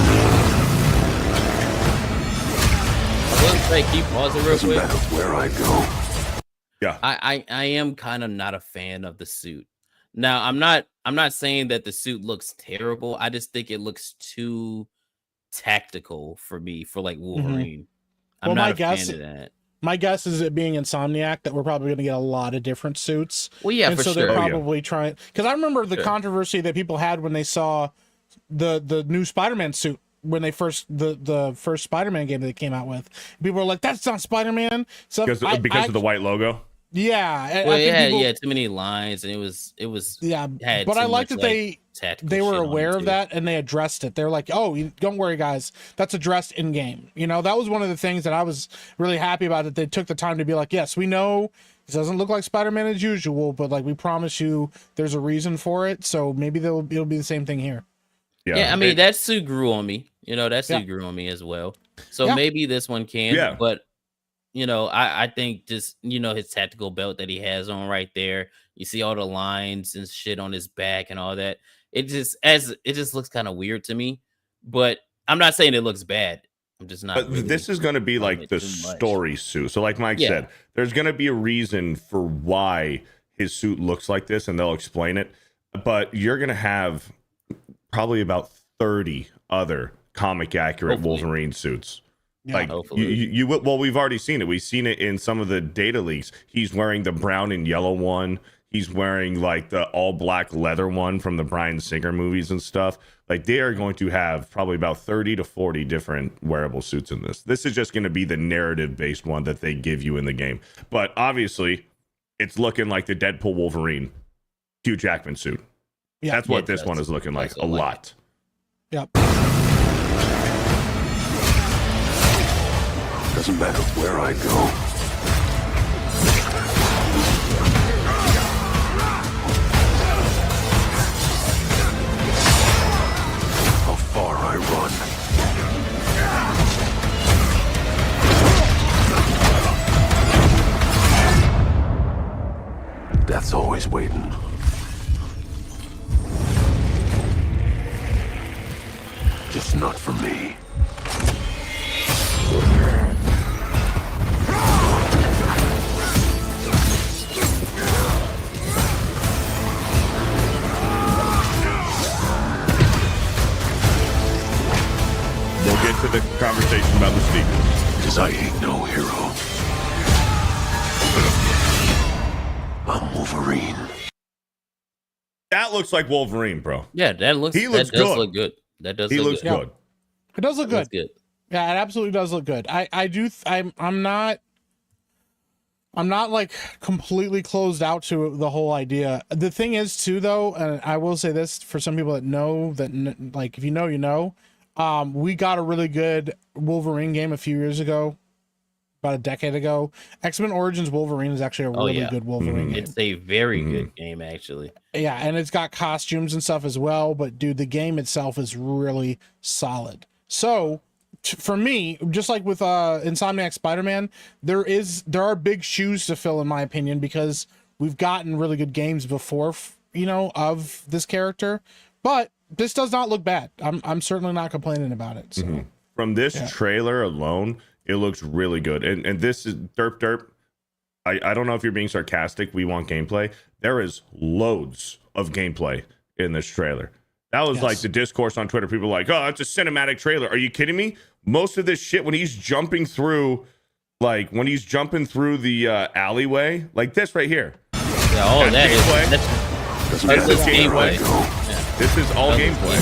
I will say, keep pausing real Doesn't quick. matter where I go. Yeah. I am kind of not a fan of the suit. Now, I'm not saying that the suit looks terrible. I just think it looks too tactical for me for like Wolverine. I'm Well, not my a guess- fan of that. My guess is it being Insomniac that we're probably going to get a lot of different suits. Well, yeah, and for so sure. they're Oh, yeah. probably trying, because I remember the Sure. controversy that people had when they saw the new Spider-Man suit when they first the first Spider-Man game that they came out with. People were like, "That's not Spider-Man." So Because of the white logo. yeah, Well, I think people, yeah, too many lines, and it was yeah. had But I too like much, that like, tactical they were shit on it, aware of too. that and they addressed it. They're like, "Oh, don't worry, guys. That's addressed in game." You know, that was one of the things that I was really happy about. That they took the time to be like, "Yes, we know it doesn't look like Spider-Man as usual, but like we promise you, there's a reason for it. So maybe it'll be the same thing here." Yeah, I mean that suit grew on me. You know, that suit Yeah. grew on me as well. So Yeah. maybe this one can. Yeah. But you know, I think just his tactical belt that he has on right there, You see all the lines and shit on his back and all that. It just looks kind of weird to me. But I'm not saying it looks bad. I'm just not. But Really this is going to be like the story suit. So like Mike said, there's going to be a reason for why his suit looks like this, and they'll explain it. But you're going to have probably about 30 other comic accurate Wolverine suits. Like you will. Well, we've already seen it. We've seen it in some of the data leaks. He's wearing the brown and yellow one. He's wearing like the all black leather one from the Bryan Singer movies and stuff. Like they are going to have probably about 30 to 40 different wearable suits in this. This is just going to be the narrative based one that they give you in the game. But obviously, it's looking like the Deadpool Wolverine Hugh Jackman suit. Yeah, that's what this one is looking like a lot. Yep. Doesn't matter where I go. How far I run. Death's always waiting. Just not for me. We'll get to the conversation about Mystique. Because I ain't no hero. I'm Wolverine. That looks like Wolverine, bro. Yeah, that looks. He looks that does good. look good. That does. He look looks good. good. It does look good. Looks good. Yeah, it absolutely does look good. I'm not like completely closed out to the whole idea. The thing is too, though, and I will say this for some people that know that, like, if you know, you know, we got a really good Wolverine game a few years ago, about a decade ago. X-Men Origins Wolverine is actually a really good Wolverine game. It's a very good game, actually. Yeah, and it's got costumes and stuff as well, but dude, the game itself is really solid. So for me, just like with Insomniac Spider-Man, there are big shoes to fill, in my opinion, because we've gotten really good games before, of this character, but this does not look bad. I'm certainly not complaining about it. So. From this trailer alone, it looks really good. And this is derp. I don't know if you're being sarcastic. We want gameplay. There is loads of gameplay in this trailer. That was like the discourse on Twitter. People were like, oh, it's a cinematic trailer. Are you kidding me? Most of this shit, when he's jumping through the alleyway, like this right here. Yeah, that's gameplay. Yeah. This is all gameplay.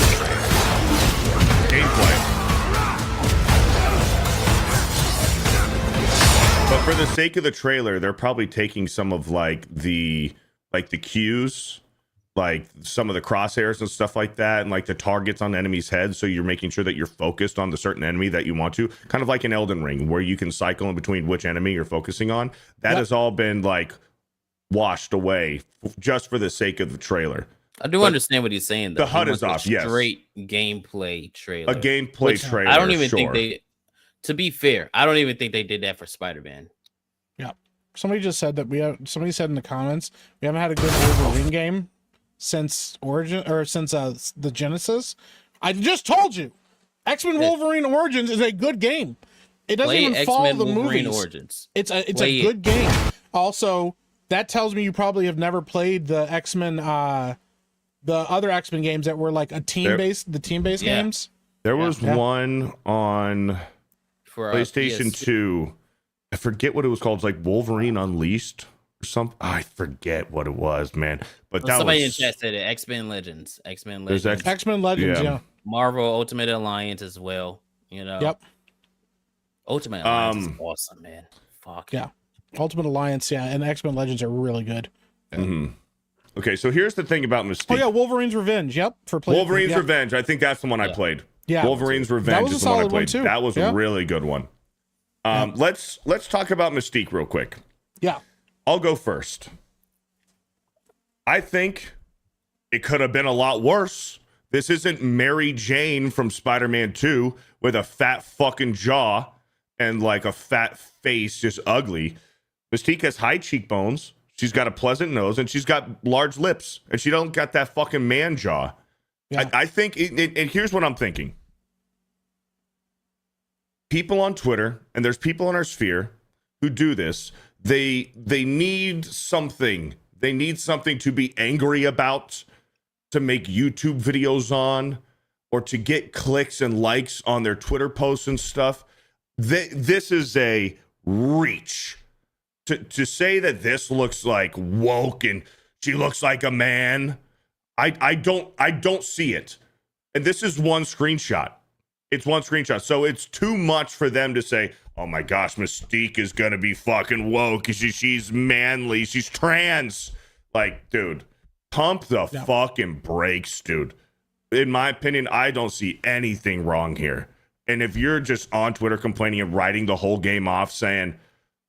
But for the sake of the trailer, they're probably taking some of the cues, like some of the crosshairs and stuff like that, and like the targets on enemies' heads, so you're making sure that you're focused on the certain enemy that you want to, kind of like in Elden Ring, where you can cycle in between which enemy you're focusing on. That has all been like washed away just for the sake of the trailer. I do understand what he's saying, though. The HUD is off, Straight gameplay trailer. A gameplay trailer. I don't even think they, to be fair, I don't even think they did that for Spider-Man. Yeah. Somebody just said that somebody said in the comments, we haven't had a good Wolverine game since the Genesis. I just told you, X-Men Wolverine Origins is a good game. It doesn't even follow the movies. Origins. It's a good game. Also, that tells me you probably have never played the X-Men, the other X-Men games that were like the team-based games. There was one on for PlayStation 2. I forget what it was called. It's like Wolverine Unleashed or something. I forget what it was, man. But that somebody was in chat said it. X-Men Legends. X-Men Legends, yeah. Marvel Ultimate Alliance as well. Yep. Ultimate Alliance is awesome, man. Fuck. Yeah. Ultimate Alliance, and X-Men Legends are really good. Mm-hmm. Okay, so here's the thing about Mystique. Oh yeah, Wolverine's Revenge. Yep, Wolverine's Revenge. I think that's the one I played. Yeah, Wolverine's Revenge is the one I played. Too. That was a really good one. Let's talk about Mystique real quick. Yeah, I'll go first. I think it could have been a lot worse. This isn't Mary Jane from Spider-Man 2 with a fat fucking jaw and like a fat face, just ugly. Mystique has high cheekbones. She's got a pleasant nose, and she's got large lips, and she don't got that fucking man jaw. Yeah. I think, and here's what I'm thinking. People on Twitter, and there's people in our sphere who do this. They need something. They need something to be angry about, to make YouTube videos on, or to get clicks and likes on their Twitter posts and stuff. This is a reach. To say that this looks like woke and she looks like a man, I don't see it. And this is one screenshot. It's one screenshot. So it's too much for them to say, oh my gosh, Mystique is gonna be fucking woke. She's manly. She's trans. Like, dude, pump the fucking brakes, dude. In my opinion, I don't see anything wrong here. And if you're just on Twitter complaining and writing the whole game off saying,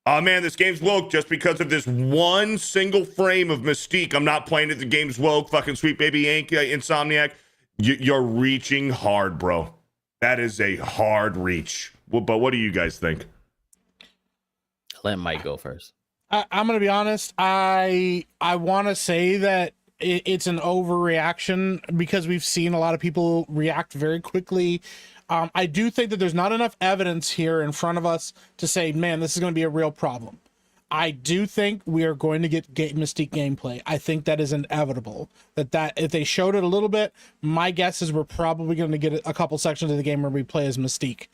oh man, this game's woke just because of this one single frame of Mystique. I'm not playing it. The game's woke. Fucking Sweet Baby Insomniac. You're reaching hard, bro. That is a hard reach. Well, but what do you guys think? Let Mike go first. I'm gonna be honest. I want to say that it's an overreaction because we've seen a lot of people react very quickly. I do think that there's not enough evidence here in front of us to say, man, this is going to be a real problem. I do think we are going to get Mystique gameplay. I think that is inevitable. That if they showed it a little bit, my guess is we're probably going to get a couple sections of the game where we play as Mystique.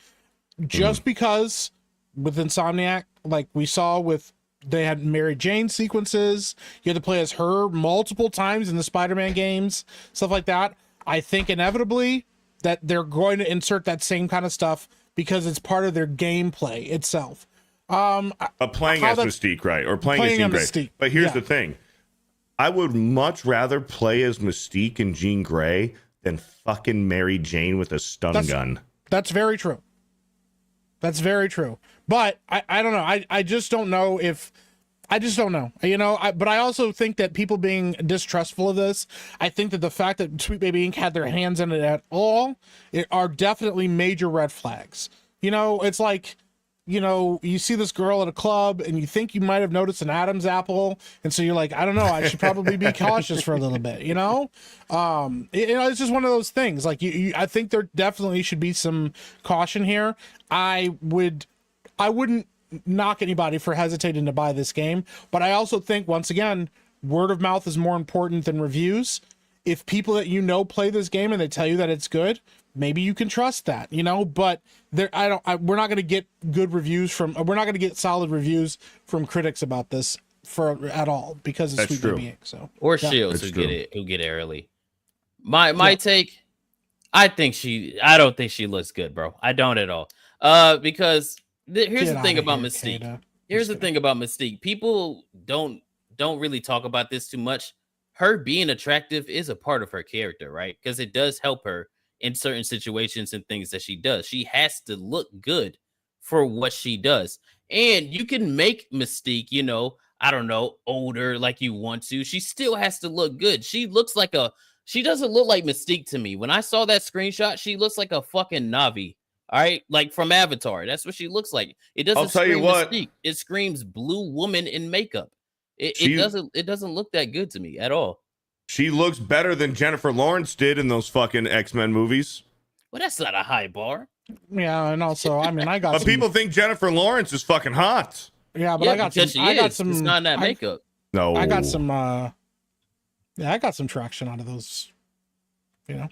Just because with Insomniac, like we saw with, they had Mary Jane sequences. You had to play as her multiple times in the Spider-Man games, stuff like that. I think inevitably that they're going to insert that same kind of stuff because it's part of their gameplay itself. Playing as Mystique, right? Or playing as Jean Grey. Mystique. But here's the thing. I would much rather play as Mystique and Jean Grey than fucking Mary Jane with a stun gun. That's very true. That's very true. But I don't know. I just don't know if... I just don't know, you know, but I also think that people being distrustful of this, I think that the fact that Sweet Baby Inc. had their hands in it at all are definitely major red flags. You know, it's like, you know, you see this girl at a club and you think you might have noticed an Adam's apple. And so you're like, I don't know, I should probably be cautious for a little bit, you know? It's just one of those things. Like, I think there definitely should be some caution here. I wouldn't knock anybody for hesitating to buy this game, but I also think, once again, word of mouth is more important than reviews. If people that you know play this game and they tell you that it's good, maybe you can trust that, you know. But we're not going to get good reviews we're not going to get solid reviews from critics about this at all because it's Sweet Baby Inc. So or Shields who get it early. My take, I don't think she looks good, bro. I don't at all. Because here's the thing about Mystique. Here's the thing about Mystique. People don't really talk about this too much. Her being attractive is a part of her character, right? Because it does help her in certain situations and things that she does. She has to look good for what she does. And you can make Mystique, you know, I don't know, older like you want to. She still has to look good. She doesn't look like Mystique to me. When I saw that screenshot, she looks like a fucking Na'vi. All right, like from Avatar. That's what she looks like. It doesn't scream Mystique. It screams blue woman in makeup. It doesn't look that good to me at all. She looks better than Jennifer Lawrence did in those fucking X-Men movies. Well, that's not a high bar. Yeah, and also, I mean, but people think Jennifer Lawrence is fucking hot. Yeah, but I got some. It's not that makeup. No, I got some. I got some traction out of those. You know.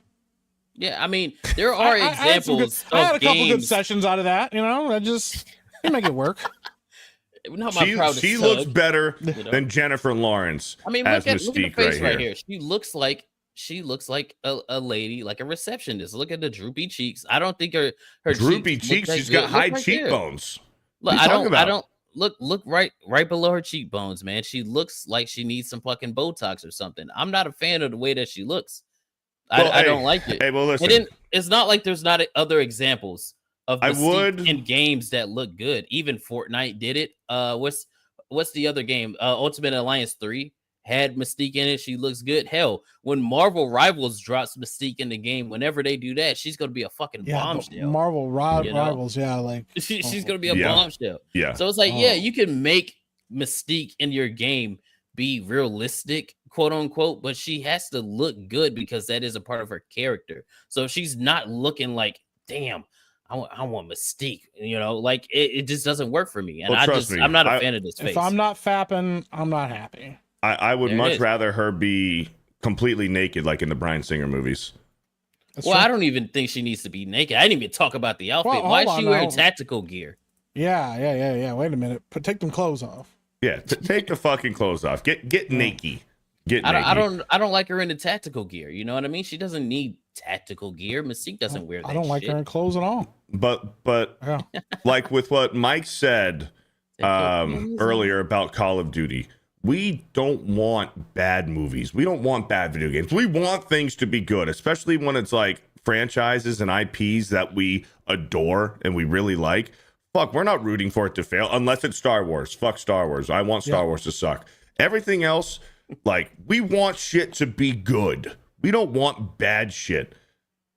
Yeah, I mean, there are examples. I had a couple good sessions out of that. You know, I make it work. She looks better than Jennifer Lawrence. I mean, look at the face right here. She looks like a lady, like a receptionist. Look at the droopy cheeks. I don't think her droopy cheeks. She's got high cheekbones. Look, I don't look right below her cheekbones, man. She looks like she needs some fucking Botox or something. I'm not a fan of the way that she looks. I don't like it. Hey, well, listen. And then it's not like there's not other examples of Mystique in games that look good. Even Fortnite did it. What's the other game? Ultimate Alliance 3 had Mystique in it. She looks good. Hell, when Marvel Rivals drops Mystique in the game, whenever they do that, she's gonna be a fucking bombshell. Marvel Rivals, yeah, like she's gonna be a bombshell. Yeah. So it's like, you can make Mystique in your game be realistic, quote unquote, but she has to look good because that is a part of her character. So if she's not looking like, damn, I want Mystique, like it just doesn't work for me. And Well, trust me, I'm not a fan of this face. If I'm not fapping, I'm not happy. I would There it much is. rather her be completely naked, like in the Bryan Singer movies. That's Well, true. I don't even think she needs to be naked. I didn't even talk about the outfit. Well, Why hold is she on wearing now. tactical gear? Yeah. Wait a minute. Take them clothes off. Yeah, take the fucking clothes off. Get naked. Get naked. I don't like her in the tactical gear. You know what I mean? She doesn't need tactical gear. Mystique doesn't wear that. I don't like shit. her in clothes at all. But Yeah. like with what Mike said Take your panties earlier about Call of Duty, we don't want bad movies. We don't want bad video games. We want things to be good, especially when it's like franchises and IPs that we adore and we really like. Fuck, we're not rooting for it to fail unless it's Star Wars. Fuck Star Wars. I want Star Wars to suck. Everything else, like, we want shit to be good. We don't want bad shit.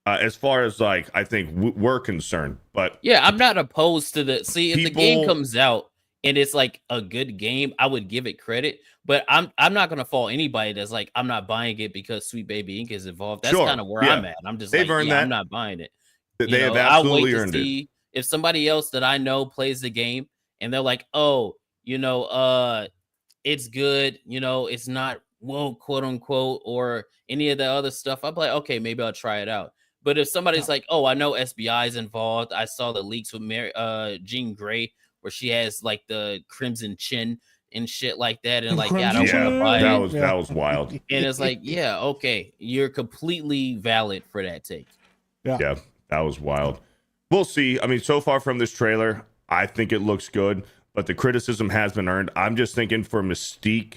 As far as like, I think we're concerned, but Yeah, I'm not opposed to the. See, if the game People- comes out and it's like a good game, I would give it credit. But I'm not gonna fault anybody that's like, I'm not buying it because Sweet Baby Inc is involved. That's Sure, kind of where yeah. I'm at. I'm just They've like, earned yeah, that. I'm not buying it. they have I'll absolutely wait to earned it. see if somebody else that I know plays the game and they're like, oh, it's good, it's not woke, quote unquote, or any of the other stuff. I'm like, okay, maybe I'll try it out. But if somebody's like, oh, I know SBI is involved, I saw the leaks with Jean Grey where she has like the crimson chin and shit like that, and like, yeah, I don't Crimson want to Yeah, buy that it. was that was wild. And it's like, yeah, okay, you're completely valid for that take. Yeah, that was wild. We'll see. I mean, so far from this trailer, I think it looks good, but the criticism has been earned. I'm just thinking for Mystique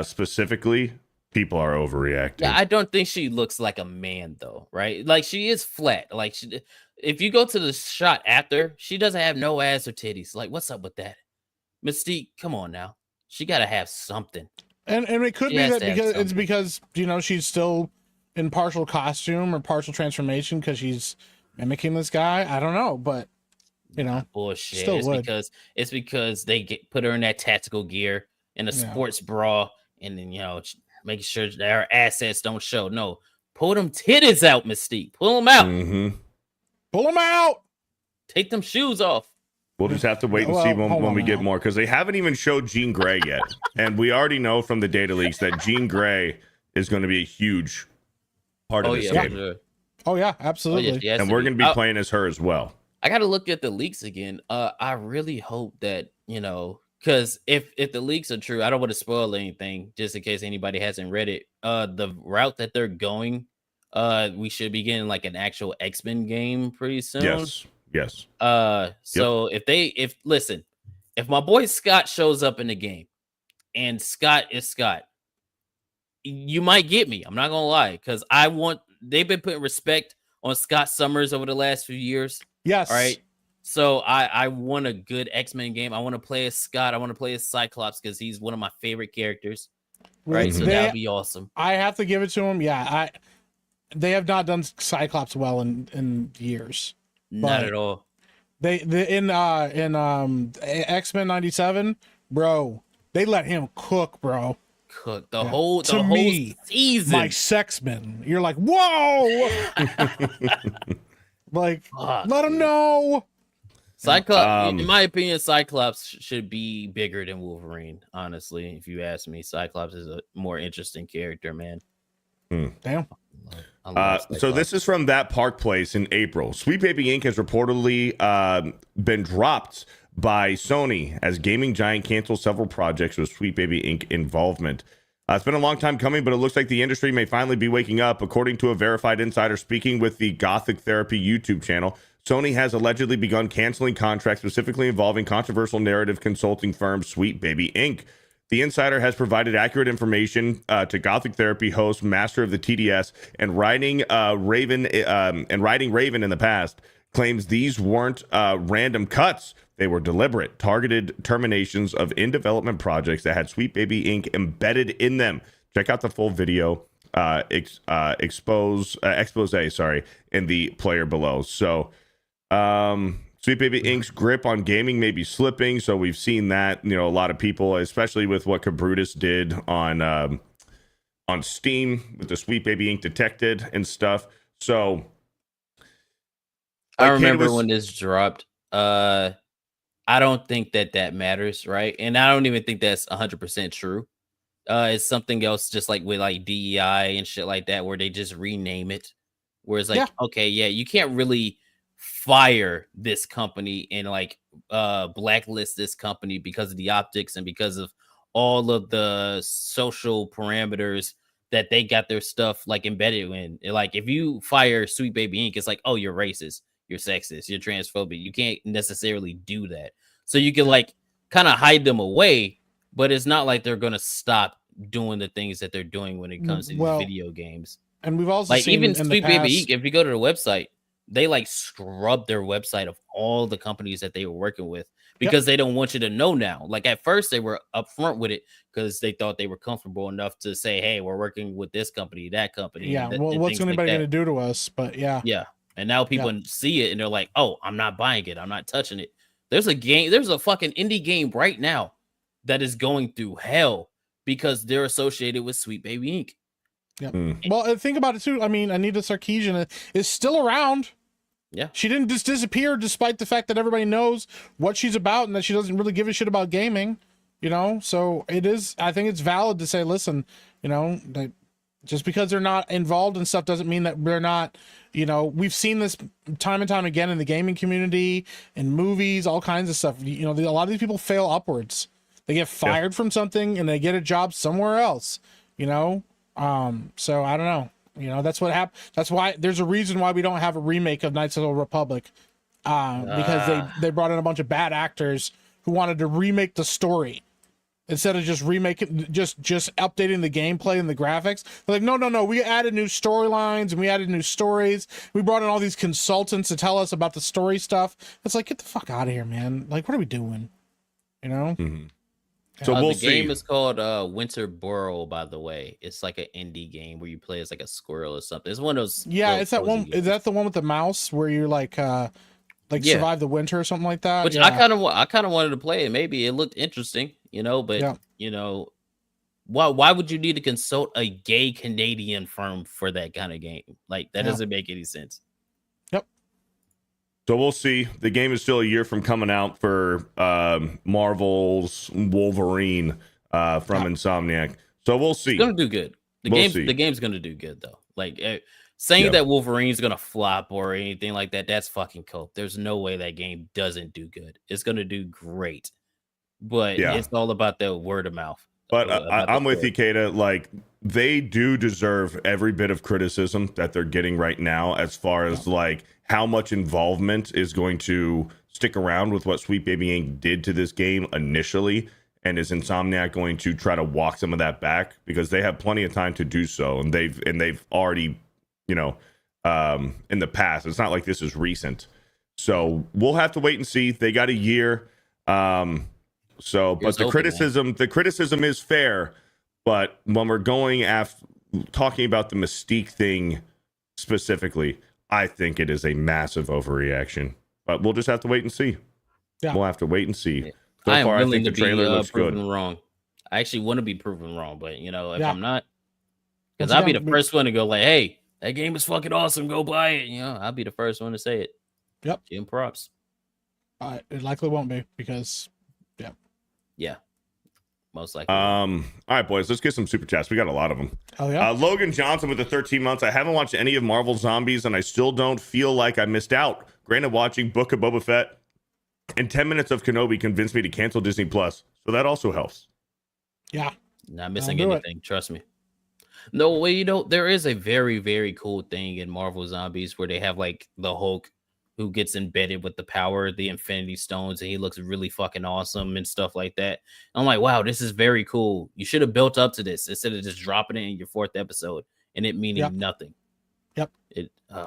specifically, people are overreacting. Yeah, I don't think she looks like a man though, right? Like she is flat. Like if you go to the shot after, she doesn't have no ass or titties. Like, what's up with that? Mystique, come on now. She gotta have something. And it could She be has that to have because it's something. because she's still in partial costume or partial transformation because she's mimicking this guy. I don't know, but Bullshit. Still It's would. because they put her in that tactical gear in a Yeah. sports bra, and then making sure that her assets don't show. No, pull them titties out, Mystique. Pull them out. Mm-hmm. pull him out. Take them shoes off. We'll just have to wait and Well, see hold when on we get now. more, because they haven't even showed Jean Grey yet. And we already know from the data leaks that Jean Grey is going to be a huge part of Oh this yeah, game. for sure. Oh yeah, Oh, absolutely. yes, she has And to we're going to be I- playing as her as well. I gotta look at the leaks again. I really hope that because if the leaks are true, I don't want to spoil anything, just in case anybody hasn't read it. The route that they're going, we should be getting like an actual X-Men game pretty soon. Yes. So if my boy Scott shows up in the game, and Scott is Scott, you might get me. I'm not gonna lie, because they've been putting respect on Scott Summers over the last few years. Yes. All right. So I want a good X-Men game. I want to play as Scott. I want to play as Cyclops because he's one of my favorite characters. Right. So that would be awesome. I have to give it to him. Yeah, they have not done Cyclops well in years. Not But- at all. They in X-Men 97, bro. They let him cook, bro. Cook the Yeah. whole To me, season. My Sexman. You're like, whoa. Like, Fuck, let him dude. know. Cyclops, in my opinion, Cyclops should be bigger than Wolverine. Honestly, if you ask me, Cyclops is a more interesting character, man. Damn. I love So Cyclops. this is from That Park Place in April. Sweet Baby Inc. has reportedly been dropped by Sony as gaming giant cancels several projects with Sweet Baby Inc. involvement. It's been a long time coming, but it looks like the industry may finally be waking up. According to a verified insider speaking with the Gothic Therapy YouTube channel, Sony has allegedly begun canceling contracts specifically involving controversial narrative consulting firm Sweet Baby Inc. The insider has provided accurate information to Gothic Therapy host, master of the TDS, and writing Raven in the past. Claims these weren't random cuts. They were deliberate, targeted terminations of in-development projects that had Sweet Baby Inc. embedded in them. Check out the full video expose in the player below. So Sweet Baby Inc.'s grip on gaming may be slipping, so we've seen that. You know, a lot of people, especially with what Cabrutus did on Steam with the Sweet Baby Inc. Detected and stuff. So, I like remember was, when this dropped. I don't think that matters, right? And I don't even think that's 100% true. It's something else, just like with like DEI and shit like that, where they just rename it. Where it's like, Yeah. okay, yeah, you can't really fire this company and like blacklist this company because of the optics and because of all of the social parameters that they got their stuff like embedded in. Like if you fire Sweet Baby Inc., it's like, oh, you're racist, you're sexist, you're transphobic. You can't necessarily do that. So you can like kind of hide them away, but it's not like they're gonna stop doing the things that they're doing when it comes to these Well, video games. and we've also Like seen even in the Sweet Baby past. Inc., if you go to the website, they like scrub their website of all the companies that they were working with because they don't want you to know now. Like at first they were upfront with it because they thought they were comfortable enough to say, hey, we're working with this company, that company. Yeah. And, Well, and what's things like anybody that. going to do to us? But yeah. Yeah. And now people see it and they're like, oh, I'm not buying it. I'm not touching it. There's a fucking indie game right now that is going through hell because they're associated with Sweet Baby Inc. Yeah. Well, think about it too. I mean, Anita Sarkeesian is still around. Yeah. She didn't just disappear despite the fact that everybody knows what she's about and that she doesn't really give a shit about gaming, you know? So I think it's valid to say, listen, you know, that just because they're not involved in stuff doesn't mean that we're not, you know, we've seen this time and time again in the gaming community, in movies, all kinds of stuff. You know, a lot of these people fail upwards. They get fired from something and they get a job somewhere else, you know? So I don't know. You know, that's what happened. That's why there's a reason why we don't have a remake of Knights of the Republic. Because they brought in a bunch of bad actors who wanted to remake the story instead of just remaking, just updating the gameplay and the graphics. They're like, no, we added new storylines and we added new stories. We brought in all these consultants to tell us about the story stuff. It's like, get the fuck out of here, man. Like, what are we doing? You know? Mm-hmm. So we'll the see. game is called Winter Burrow, by the way. It's like an indie game where you play as like a squirrel or something. It's one of those. Yeah, it's that one. Games. Is that the one with the mouse where you like survive the winter or something like that? Which I kind of wanted to play it. Maybe it looked interesting, you know. But you know, why would you need to consult a gay Canadian firm for that kind of game? Like that doesn't make any sense. So we'll see. The game is still a year from coming out for Marvel's Wolverine from Insomniac. So we'll see. It's gonna do good. The game's gonna do good though. Like saying that Wolverine's gonna flop or anything like that, that's fucking cool. There's no way that game doesn't do good. It's gonna do great. But it's all about the word of mouth. But I'm with you, Kata. Like, they do deserve every bit of criticism that they're getting right now as far as, like, how much involvement is going to stick around with what Sweet Baby Inc. did to this game initially, and is Insomniac going to try to walk some of that back? Because they have plenty of time to do so, and they've already, you know, in the past. It's not like this is recent. So we'll have to wait and see. They got a year. So, but the criticism is fair. But when we're talking about the Mystique thing specifically, I think it is a massive overreaction. But we'll just have to wait and see. Yeah. We'll have to wait and see. So I am far, willing I think to the trailer be looks proven good. wrong. I actually want to be proven wrong, but you know, if I'm not, because I'll be the first one to go like, "Hey, that game is fucking awesome. Go buy it." You know, I'll be the first one to say it. Yep. Jim props. It likely won't be because, yeah, most likely. All right, boys, let's get some super chats. We got a lot of them. Oh yeah. Logan Johnson with the 13 months. I haven't watched any of Marvel Zombies, and I still don't feel like I missed out. Granted, watching Book of Boba Fett and 10 minutes of Kenobi convinced me to cancel Disney Plus, so that also helps. Yeah. Not missing anything. Trust me. No way. You know, there is a very, very cool thing in Marvel Zombies where they have like the Hulk who gets embedded with the power of the Infinity Stones, and he looks really fucking awesome and stuff like that. I'm like, wow, this is very cool. You should have built up to this instead of just dropping it in your 4th episode and it meaning nothing. Yep.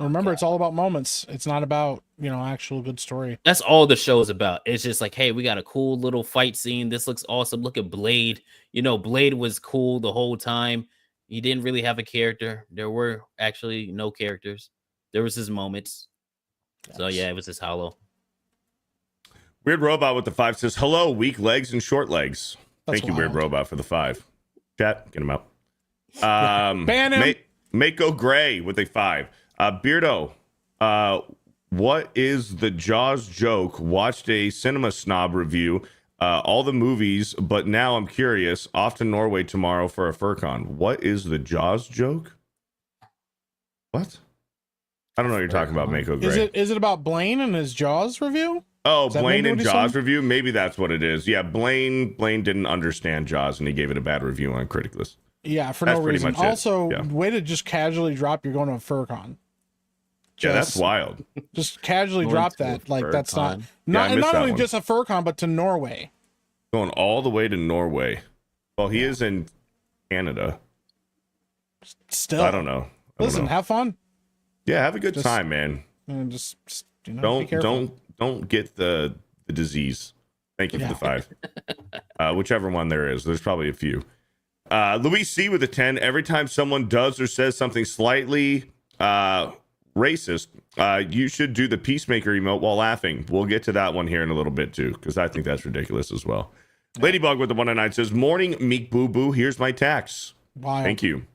Remember, it's all about moments. It's not about, you know, actual good story. That's all the show is about. It's just like, hey, we got a cool little fight scene. This looks awesome. Look at Blade. You know, Blade was cool the whole time. He didn't really have a character. There were actually no characters. There was his moments. Yes. So yeah, it was just hollow. Weird Robot with the 5 says, hello, weak legs and short legs. That's Thank you, Weird wild. Robot, for the 5. Chat, get him out. Ban him. Mako Gray with a 5. Beardo, what is the Jaws joke? Watched a Cinema Snob review, all the movies, but now I'm curious. Off to Norway tomorrow for a FurCon. What is the Jaws joke? What? I don't know what you're talking about, Mako Gray. Is it about Blaine and his Jaws review? Oh, Is that Blaine maybe and what he's Jaws saying? review? Maybe that's what it is. Yeah, Blaine didn't understand Jaws and he gave it a bad review on Criticless. Yeah, for That's no pretty reason. much it. Also, Yeah. way to just casually drop you're going to a FurCon. Yeah, that's wild. Just casually Going drop to a that. Like that's not FurCon. Yeah, I missed not that only one. just a FurCon, but to Norway. Going all the way to Norway. Well, he is in Canada. Still, I don't know. I don't Listen, know. have fun. Yeah, have a good Just- time, man. And just be careful. Don't get the disease. Thank you for Yeah. the 5. Whichever one there is. There's probably a few. Luis C with a 10. Every time someone does or says something slightly racist, you should do the Peacemaker emote while laughing. We'll get to that one here in a little bit too, because I think that's ridiculous as well. Ladybug with the 109 says, morning, Meek Boo Boo. Here's my tax. Wow. Thank you.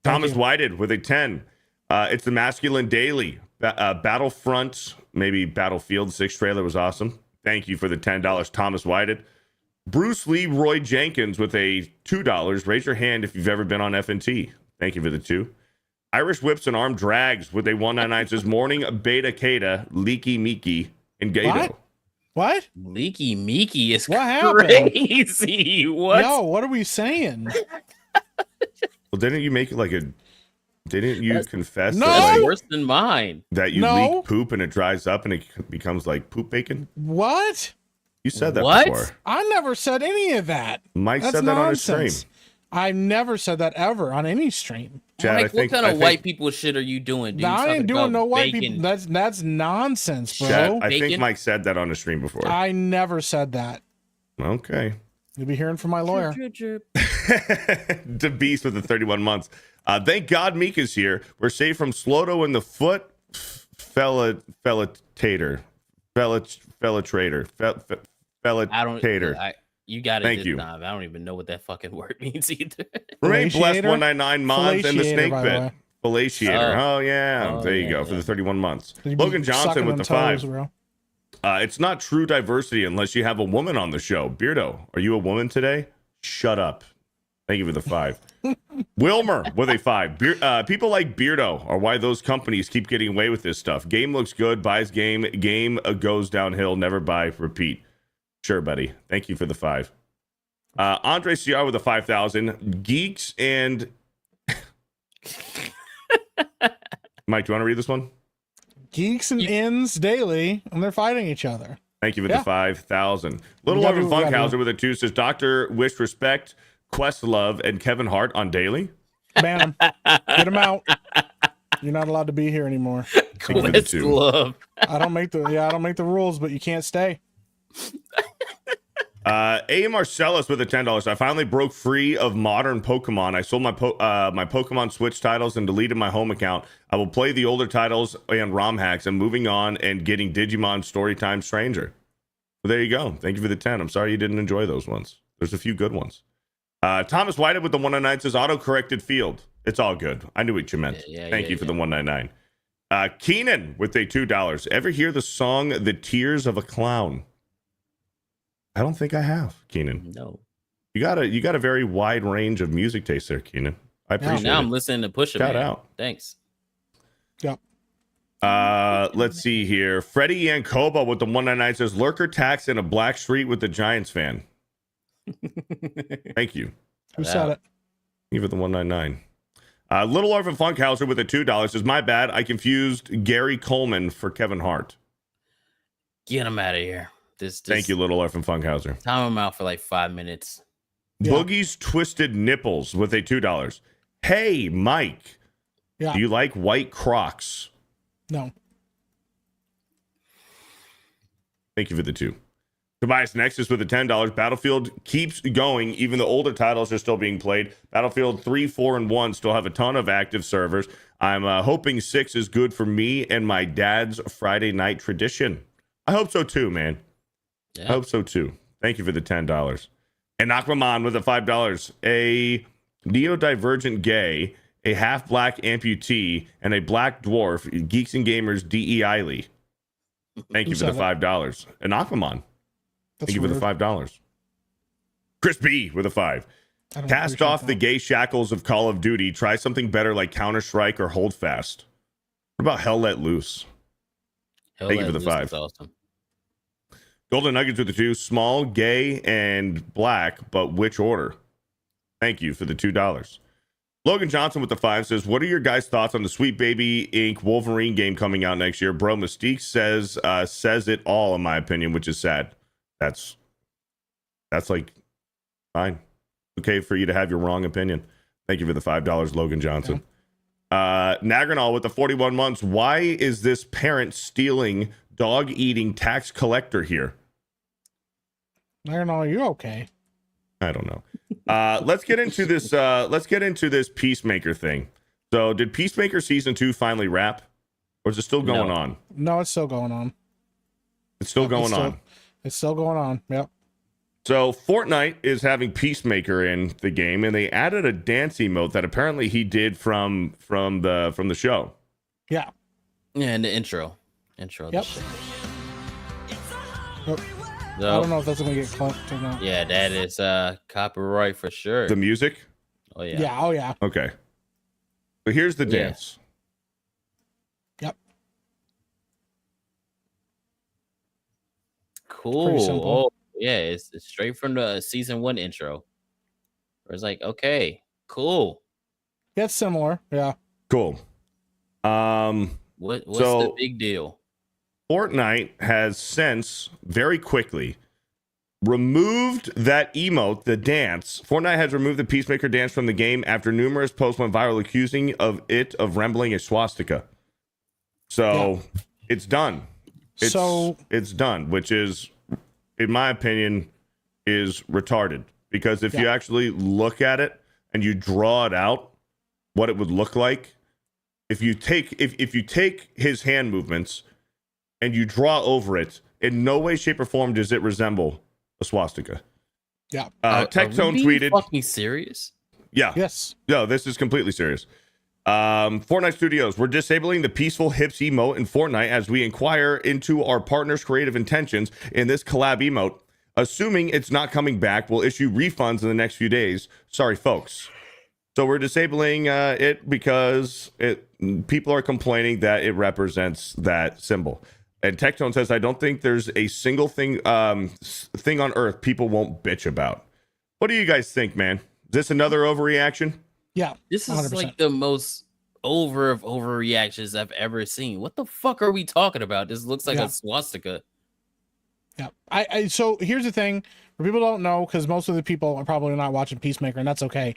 Thomas you. Whited with a 10. It's the Masculine Daily. Battlefront, maybe Battlefield 6 trailer was awesome. Thank you for the $10, Thomas Whited. Bruce Lee Roy Jenkins with a $2. Raise your hand if you've ever been on FNT. Thank you for the 2. Irish Whips and Arm Drags with a 199 says, morning, Beta Kata, Leaky Meeky, and Gato. What? Leaky Meeky is What happened? crazy. What? Yo, what are we saying? Well, didn't you make it like a... Didn't you confess No! that, That's like, worse than mine. that you No. leak poop and it dries up and it becomes like poop bacon? What? You said that What? before. I never said any of that. Mike That's said that nonsense. on his stream. I've never said that ever on any stream. Chad, Mike, what kind of white people shit are you doing, dude? I ain't Talking doing about no white bacon. people. That's nonsense, bro. Chad, I think Bacon? Mike said that on the stream before. I never said that. Okay. You'll be hearing from my lawyer. The Beast with the 31 months. Thank God Meek is here. We're safe from Sloto in the foot. Fella tater. Fella trader. Fella I don't. tater. You got it. Thank this you. Time. I don't even know what that fucking word means either. Remain blessed Fellatiator? 199 mods and the Fellatiator, snake by the bit. way. Fellatiator. Oh, yeah. Oh, there you yeah, go. For yeah. the 31 months. You'd be Logan Johnson sucking with the them toes, 5. bro. It's not true diversity unless you have a woman on the show. Beardo, are you a woman today? Shut up. Thank you for the 5. Wilmer with a 5. People like Beardo are why those companies keep getting away with this stuff. Game looks good, buys game. Game goes downhill, never buy, repeat. Sure, buddy. Thank you for the 5. Andre CR with a 5,000. Geeks and... Mike, do you want to read this one? Geeks and Ins daily, and they're fighting each other. Thank you for Yeah. the 5,000. Little We gotta Evan do what we gotta Funkhauser do. with a 2 says Dr. Wish Respect, Questlove, and Kevin Hart on Daily. Ban them. Get them out. You're not allowed to be here anymore. Thank you for the 2. Love. I don't make the rules, but you can't stay. A. Marcellus with a $10. I finally broke free of modern Pokemon. I sold my my Pokemon Switch titles and deleted my home account. I will play the older titles and ROM hacks. I'm moving on and getting Digimon Storytime Stranger. Well, there you go. Thank you for the 10. I'm sorry you didn't enjoy those ones. There's a few good ones. Thomas Whitehead with the 199 says auto-corrected field. It's all good. I knew what you meant. Thank you for the 199. Keenan with a $2. Ever hear the song The Tears of a Clown? I don't think I have, Keenan. No. You got a very wide range of music taste there, Keenan. I appreciate Now it. I'm listening to Pusha. Shout Man. out. Thanks. Yep. Let's see here. Freddie Yankoba with the 199 says lurker tax in a black street with the Giants fan. Thank you. Who said it? Thank you for the 199. Little Orphan Funkhauser with the $2 says my bad. I confused Gary Coleman for Kevin Hart. Get him out of here. This Thank you, Little Orphan Funkhauser. Time him out for like 5 minutes. Yeah. Boogie's Twisted Nipples with a $2. Hey, Mike. Yeah. Do you like white Crocs? No. Thank you for the 2. Tobias Nexus with the $10. Battlefield keeps going. Even the older titles are still being played. Battlefield 3, 4, and 1 still have a ton of active servers. I'm hoping 6 is good for me and my dad's Friday night tradition. I hope so too, man. I Yeah. hope so too. Thank you for the $10. And Aquaman with the $5. A neurodivergent gay, a half black amputee, and a black dwarf. Geeks and Gamers DEI Lee. Thank Who you for the said it? $5. And Aquaman. That's Thank you for the rude. $5. Chris B with a 5. I don't Cast appreciate off the that. gay shackles of Call of Duty. Try something better like Counter Strike or Hold Fast. What about Hell Let Loose? Hell, Thank you that for the list 5. is awesome. Golden Nuggets with the 2. Small, gay, and black, but which order? Thank you for the $2. Logan Johnson with the 5 says, what are your guys' thoughts on the Sweet Baby Inc. Wolverine game coming out next year? Bro, Mystique says it all, in my opinion, which is sad. That's like fine. Okay for you to have your wrong opinion. Thank you for the $5, Logan Johnson. Nagranol with the 41 months. Why is this parent stealing dog eating tax collector here? I don't know. You're okay. I don't know. Let's get into this. Let's get into this Peacemaker thing. So, did Peacemaker season 2 finally wrap, or is it still going No. on? No, it's still going on. It's still Yep, going on. It's still going on. Yep. So, Fortnite is having Peacemaker in the game, and they added a dance emote that apparently he did from the show. Yeah. Yeah, and the intro. Intro. of the Yep. shit. Yep. So, I don't know if that's gonna get clunked or not. yeah, that is copyright for sure. The music. Oh yeah. Yeah. Oh yeah. Okay. But here's the Yeah. dance. Yep. Cool. simple. Oh yeah, it's straight from the season 1 intro. Where it's like, okay, cool. Yeah, it's similar. Yeah. Cool. What's the So- big deal? Fortnite has since very quickly removed that emote, the dance. Fortnite has removed the Peacemaker dance from the game after numerous posts went viral accusing it of resembling a swastika. So it's done. It's done, which is, in my opinion, is retarded. Because if you actually look at it and you draw it out, what it would look like, if you take his hand movements and you draw over it, in no way, shape, or form does it resemble a swastika. Yeah. Tectone Are we tweeted. fucking serious? Yeah. Yes. No, this is completely serious. Fortnite Studios, we're disabling the peaceful hips emote in Fortnite as we inquire into our partner's creative intentions in this collab emote. Assuming it's not coming back, we'll issue refunds in the next few days. Sorry, folks. So we're disabling it because people are complaining that it represents that symbol. And Tectone says, I don't think there's a single thing on earth people won't bitch about. What do you guys think, man? Is this another overreaction? Yeah. This is 100%. like the most overreactions I've ever seen. What the fuck are we talking about? This looks like Yeah. a swastika. Yeah. So here's the thing, for people who don't know, because most of the people are probably not watching Peacemaker, and that's okay.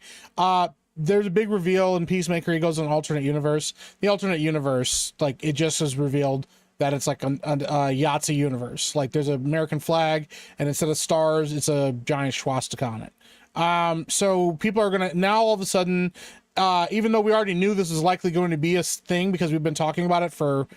There's a big reveal in Peacemaker. He goes in an alternate universe. The alternate universe, like, it just is revealed that it's like a Yahtzee universe. Like, there's an American flag, and instead of stars, it's a giant swastika on it. So people are gonna now all of a sudden, even though we already knew this was likely going to be a thing because we've been talking about it for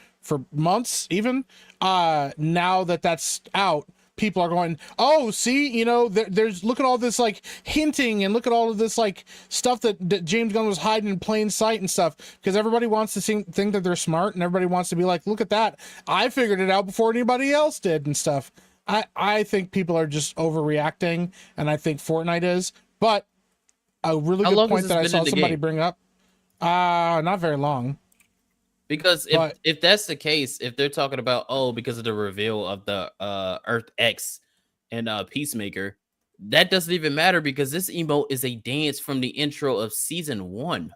months, even now that that's out, people are going, oh, see, you know, there's, look at all this like hinting, and look at all of this like stuff that James Gunn was hiding in plain sight and stuff, because everybody wants to think that they're smart, and everybody wants to be like, look at that, I figured it out before anybody else did and stuff. I think people are just overreacting, and I think Fortnite is. But a really How good long point has that I this been saw in the somebody game? bring up, not very long. Because But- if that's the case, if they're talking about, oh, because of the reveal of the Earth X and Peacemaker, that doesn't even matter because this emote is a dance from the intro of season 1.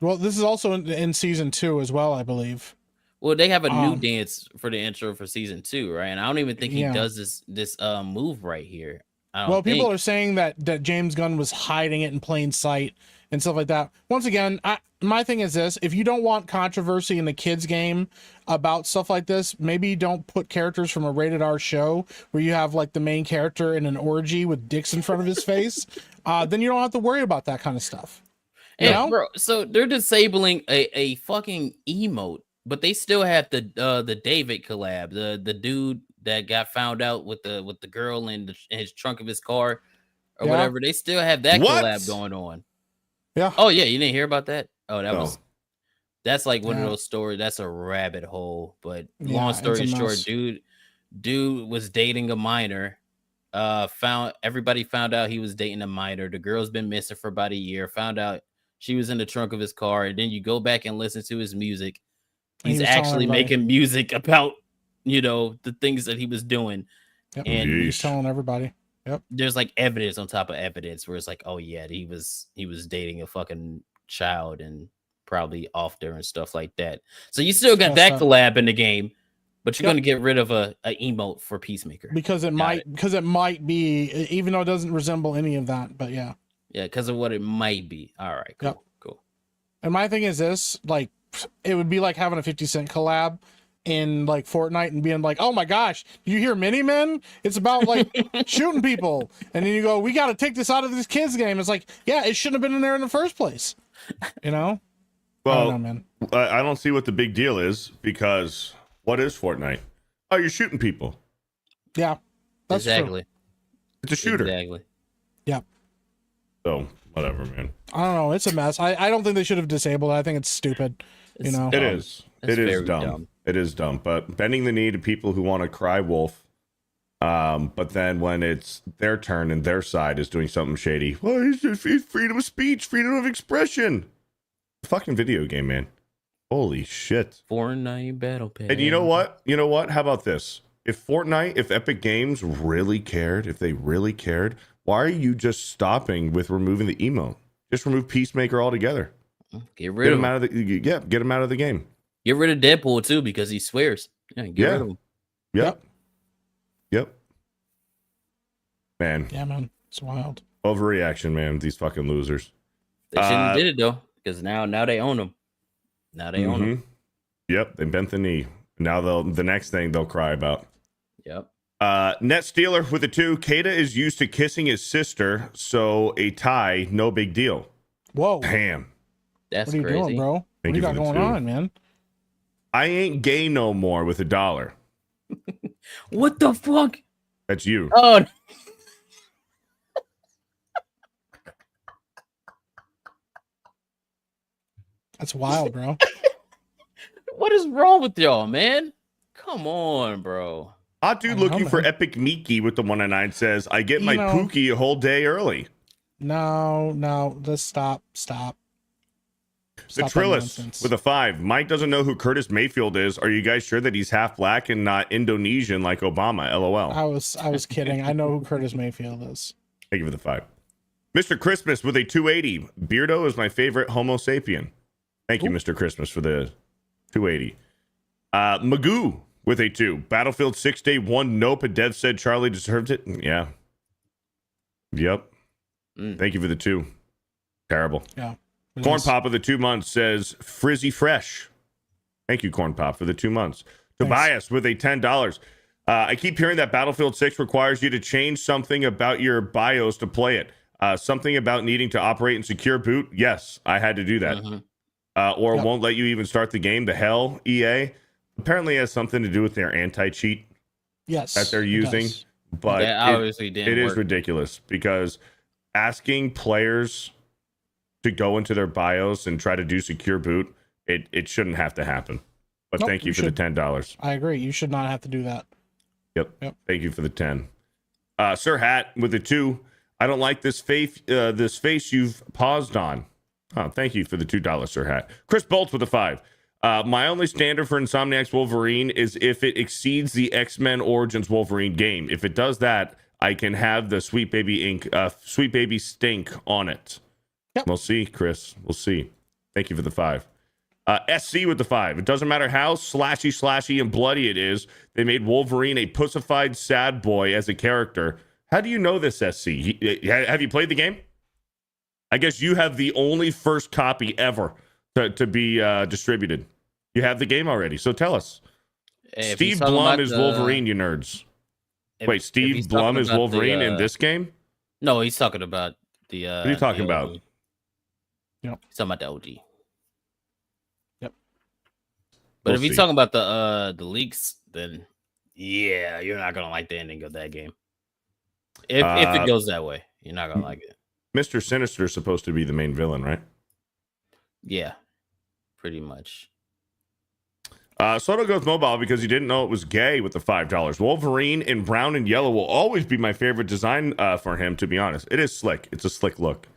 Well, this is also in season 2 as well, I believe. Well, they have a new Um, dance for the intro for season 2, right? And I don't even think he Yeah. does this move right here. I don't Well, people think. are saying that James Gunn was hiding it in plain sight and stuff like that. Once again, my thing is this: if you don't want controversy in the kids' game about stuff like this, maybe you don't put characters from a rated R show where you have like the main character in an orgy with dicks in front of his face. Then you don't have to worry about that kind of stuff. You And know? bro, so they're disabling a fucking emote, but they still have the David collab, the dude that got found out with the girl in his trunk of his car or Yeah. whatever. They still have that What? collab going on. Yeah. Oh yeah, you didn't hear about that? Oh, No. that's like one of Yeah. those stories. That's a rabbit hole. But Yeah, long it's a story short, mess. dude was dating a minor. Everybody found out he was dating a minor. The girl's been missing for about a year. Found out she was in the trunk of his car, and then you go back and listen to his music. And he He's was telling actually everybody. making music about the things that he was doing. Yep. And He's Yeesh. telling everybody. there's like evidence on top of evidence where it's like, oh yeah, he was dating a fucking child and probably off there and stuff like that. So you still got Messed that up. collab in the game, but you're Yep. gonna get rid of a emote for Peacemaker. Because it might be, even though it doesn't resemble any of that. But yeah. Yeah, because of what it might be. All right, cool, Yep. cool. And my thing is this, like, it would be like having a 50 Cent collab in like Fortnite and being like, oh my gosh, you hear Mini Men? It's about like shooting people. And then you go, we got to take this out of this kids game. It's like, yeah, it shouldn't have been in there in the first place. You know? I don't know, Well, man. I don't see what the big deal is, because what is Fortnite? Oh, you're shooting people. Yeah. That's true. Exactly. It's a shooter. Exactly. Yeah. So whatever, man. I don't know. It's a mess. I don't think they should have disabled it. I think it's stupid. It's know? It dumb. is. That's It is very dumb. dumb. It is dumb. But bending the knee to people who want to cry wolf. But then when it's their turn and their side is doing something shady, well, it's freedom of speech, freedom of expression. Fucking video game, man. Holy shit. Fortnite Battle Pass. And you know what? You know what? How about this? If Fortnite, if Epic Games really cared, if they really cared, why are you just stopping with removing the emote? Just remove Peacemaker altogether. Get Get rid of him him. out of the get him out of the game. Get rid of Deadpool too because he swears. Yeah, get Yeah. rid of him. Yep. Man, Yeah, man. It's wild. overreaction, man. These fucking losers. They shouldn't have did it though, because now they own him. Now they own him. Mhm. Yep, they bent the knee. Now the next thing they'll cry about. Yep. Net Stealer with a 2. Kata is used to kissing his sister, so a tie, no big deal. Whoa. Damn. That's What are you crazy. doing, bro? What Thank do you you got for the going two. on, man? I ain't gay no more with $1. What the fuck? That's you. Oh, That's wild, bro. what is wrong with y'all, man? Come on, bro. Hot dude I don't know, looking for man. Epic Miki with the 199 says, I get my You know- Pookie a whole day early. No. Let's stop. The Stop that Trillis nonsense. with a 5. Mike doesn't know who Curtis Mayfield is. Are you guys sure that he's half black and not Indonesian like Obama? LOL. I was kidding. I know who Curtis Mayfield is. Thank you for the 5. Mr. Christmas with a 280. Beardo is my favorite Homo sapien. Thank you, Ooh. Mr. Christmas, for the 280. Magoo with a 2. Battlefield 6 Day 1. Nope. A dev said Charlie deserved it. Yeah. Yep. Thank you for the 2. Terrible. Yeah. Corn Pop of the 2 months says Frizzy Fresh. Thank you, Corn Pop, for the 2 months. Thanks. Tobias with a $10. I keep hearing that Battlefield 6 requires you to change something about your BIOS to play it. Something about needing to operate in secure boot. Yes, I had to do that. Mhm. Or Yep. won't let you even start the game. The hell, EA. Apparently has something to do with their anti-cheat Yes. that they're it using. does. But That obviously didn't it is work. ridiculous, because asking players to go into their BIOS and try to do secure boot, it shouldn't have to happen. But Nope, thank you you for the $10. I agree. You should not have to do that. Yep. Yep. Thank you for the 10. Sir Hat with the 2. I don't like this face you've paused on. Oh, thank you for the $2, Sir Hat. Chris Bolts with a 5. My only standard for Insomniac's Wolverine is if it exceeds the X-Men Origins Wolverine game. If it does that, I can have the Sweet Baby Stink on it. Yep. We'll see, Chris. We'll see. Thank you for the 5. SC with the 5. It doesn't matter how slashy and bloody it is. They made Wolverine a pussified sad boy as a character. How do you know this, SC? Have you played the game? I guess you have the only first copy ever to be distributed. You have the game already, so tell us. Hey, if Steve he's talking Blum about is the- Wolverine, you nerds. if- Wait, if Steve he's Blum talking is about Wolverine the, in this game? No, he's talking about the. What are you talking the about? OG. Yep. He's talking about the OG. Yep. But We'll if he's see. talking about the leaks, then Yeah, you're not gonna like the ending of that game. If it goes that way, you're not gonna like it. Mr. Sinister is supposed to be the main villain, right? Yeah, pretty much. Soto goes mobile because he didn't know it was gay with the $5. Wolverine in brown and yellow will always be my favorite design for him, to be honest. It is slick. It's a slick look.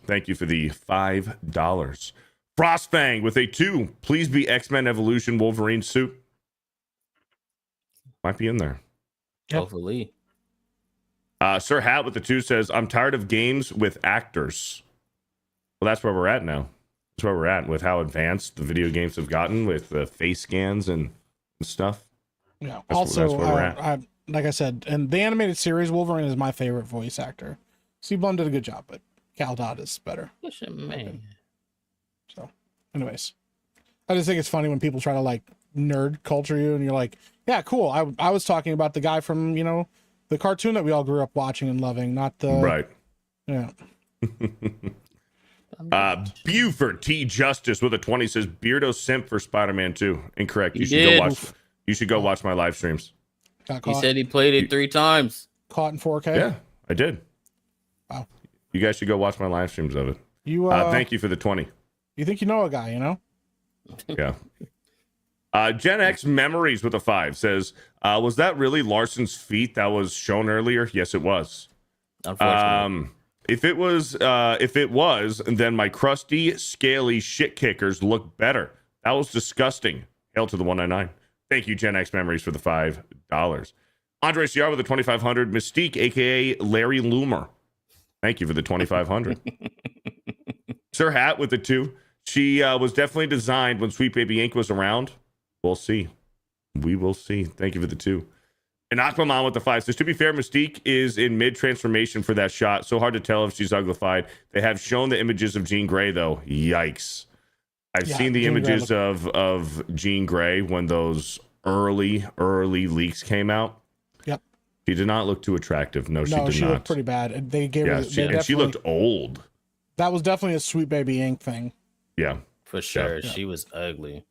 Thank you for the $5. Frostfang with a 2. Please be X-Men Evolution Wolverine suit. Might be in there. Yep. Hopefully. Sir Hat with the 2 says, I'm tired of games with actors. Well, that's where we're at now. That's where we're at with how advanced the video games have gotten with the face scans and stuff. Yeah. That's Also, where we're at. like I said, in the animated series, Wolverine is my favorite voice actor. Steve Blum did a good job, but Cal Dodd is better. Yes, man. So, anyways, I just think it's funny when people try to like nerd culture you, and you're like, yeah, cool. I was talking about the guy from the cartoon that we all grew up watching and loving, not the Right. Yeah. Buford T Justice with a 20 says Beardo simp for Spider-Man 2. Incorrect. He You should did. go watch. You should go watch my live streams. Got He caught. said he played it 3 times. Caught in 4K. Yeah, I did. Wow. You guys should go watch my live streams of it. You Thank you for the 20. You think you know a guy, Yeah. Gen X Memories with a 5 says, was that really Larson's feet that was shown earlier? Yes, it was. Unfortunately. If it was, then my crusty, scaly shit kickers look better. That was disgusting. Hail to the 199. Thank you, Gen X Memories, for the $5. Andre CR with the 2,500. Mystique, aka Larry Loomer. Thank you for the 2,500. Sir Hat with the 2. She was definitely designed when Sweet Baby Ink was around. We'll see. We will see. Thank you for the 2. And Aquaman with the 5 says, to be fair, Mystique is in mid-transformation for that shot. So hard to tell if she's uglified. They have shown the images of Jean Grey, though. Yikes. I've seen the images of Jean Grey when those early leaks came out. Yep. She did not look too attractive. No, she did she not. looked pretty bad. And they gave her. And she looked old. That was definitely a Sweet Baby Ink thing. Yeah. For sure. Yeah. She was ugly.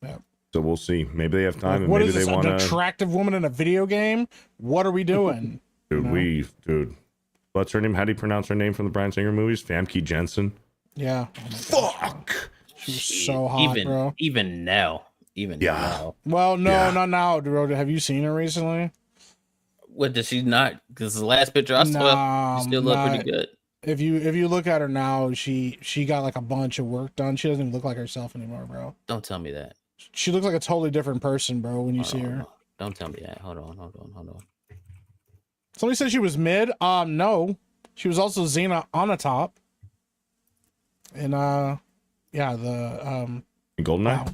Yeah. So we'll see. Maybe they have time, and What maybe is they this? want An attractive woman in a video game? What are we doing? Dude. What's her name? How do you pronounce her name from the Bryan Singer movies? Famke Jensen. Yeah. Fuck. She was so hot, bro. Even now. Now. Well, no, not now, dude. Have you seen her recently? What does she not? Because the last picture I saw, she still looked pretty good. If you look at her now, she got like a bunch of work done. She doesn't even look like herself anymore, bro. Don't tell me that. She looks like a totally different person, bro, when you see her. Don't tell me that. Hold on. Somebody said she was mid. No. She was also Xena on the top. And Goldeneye? wow.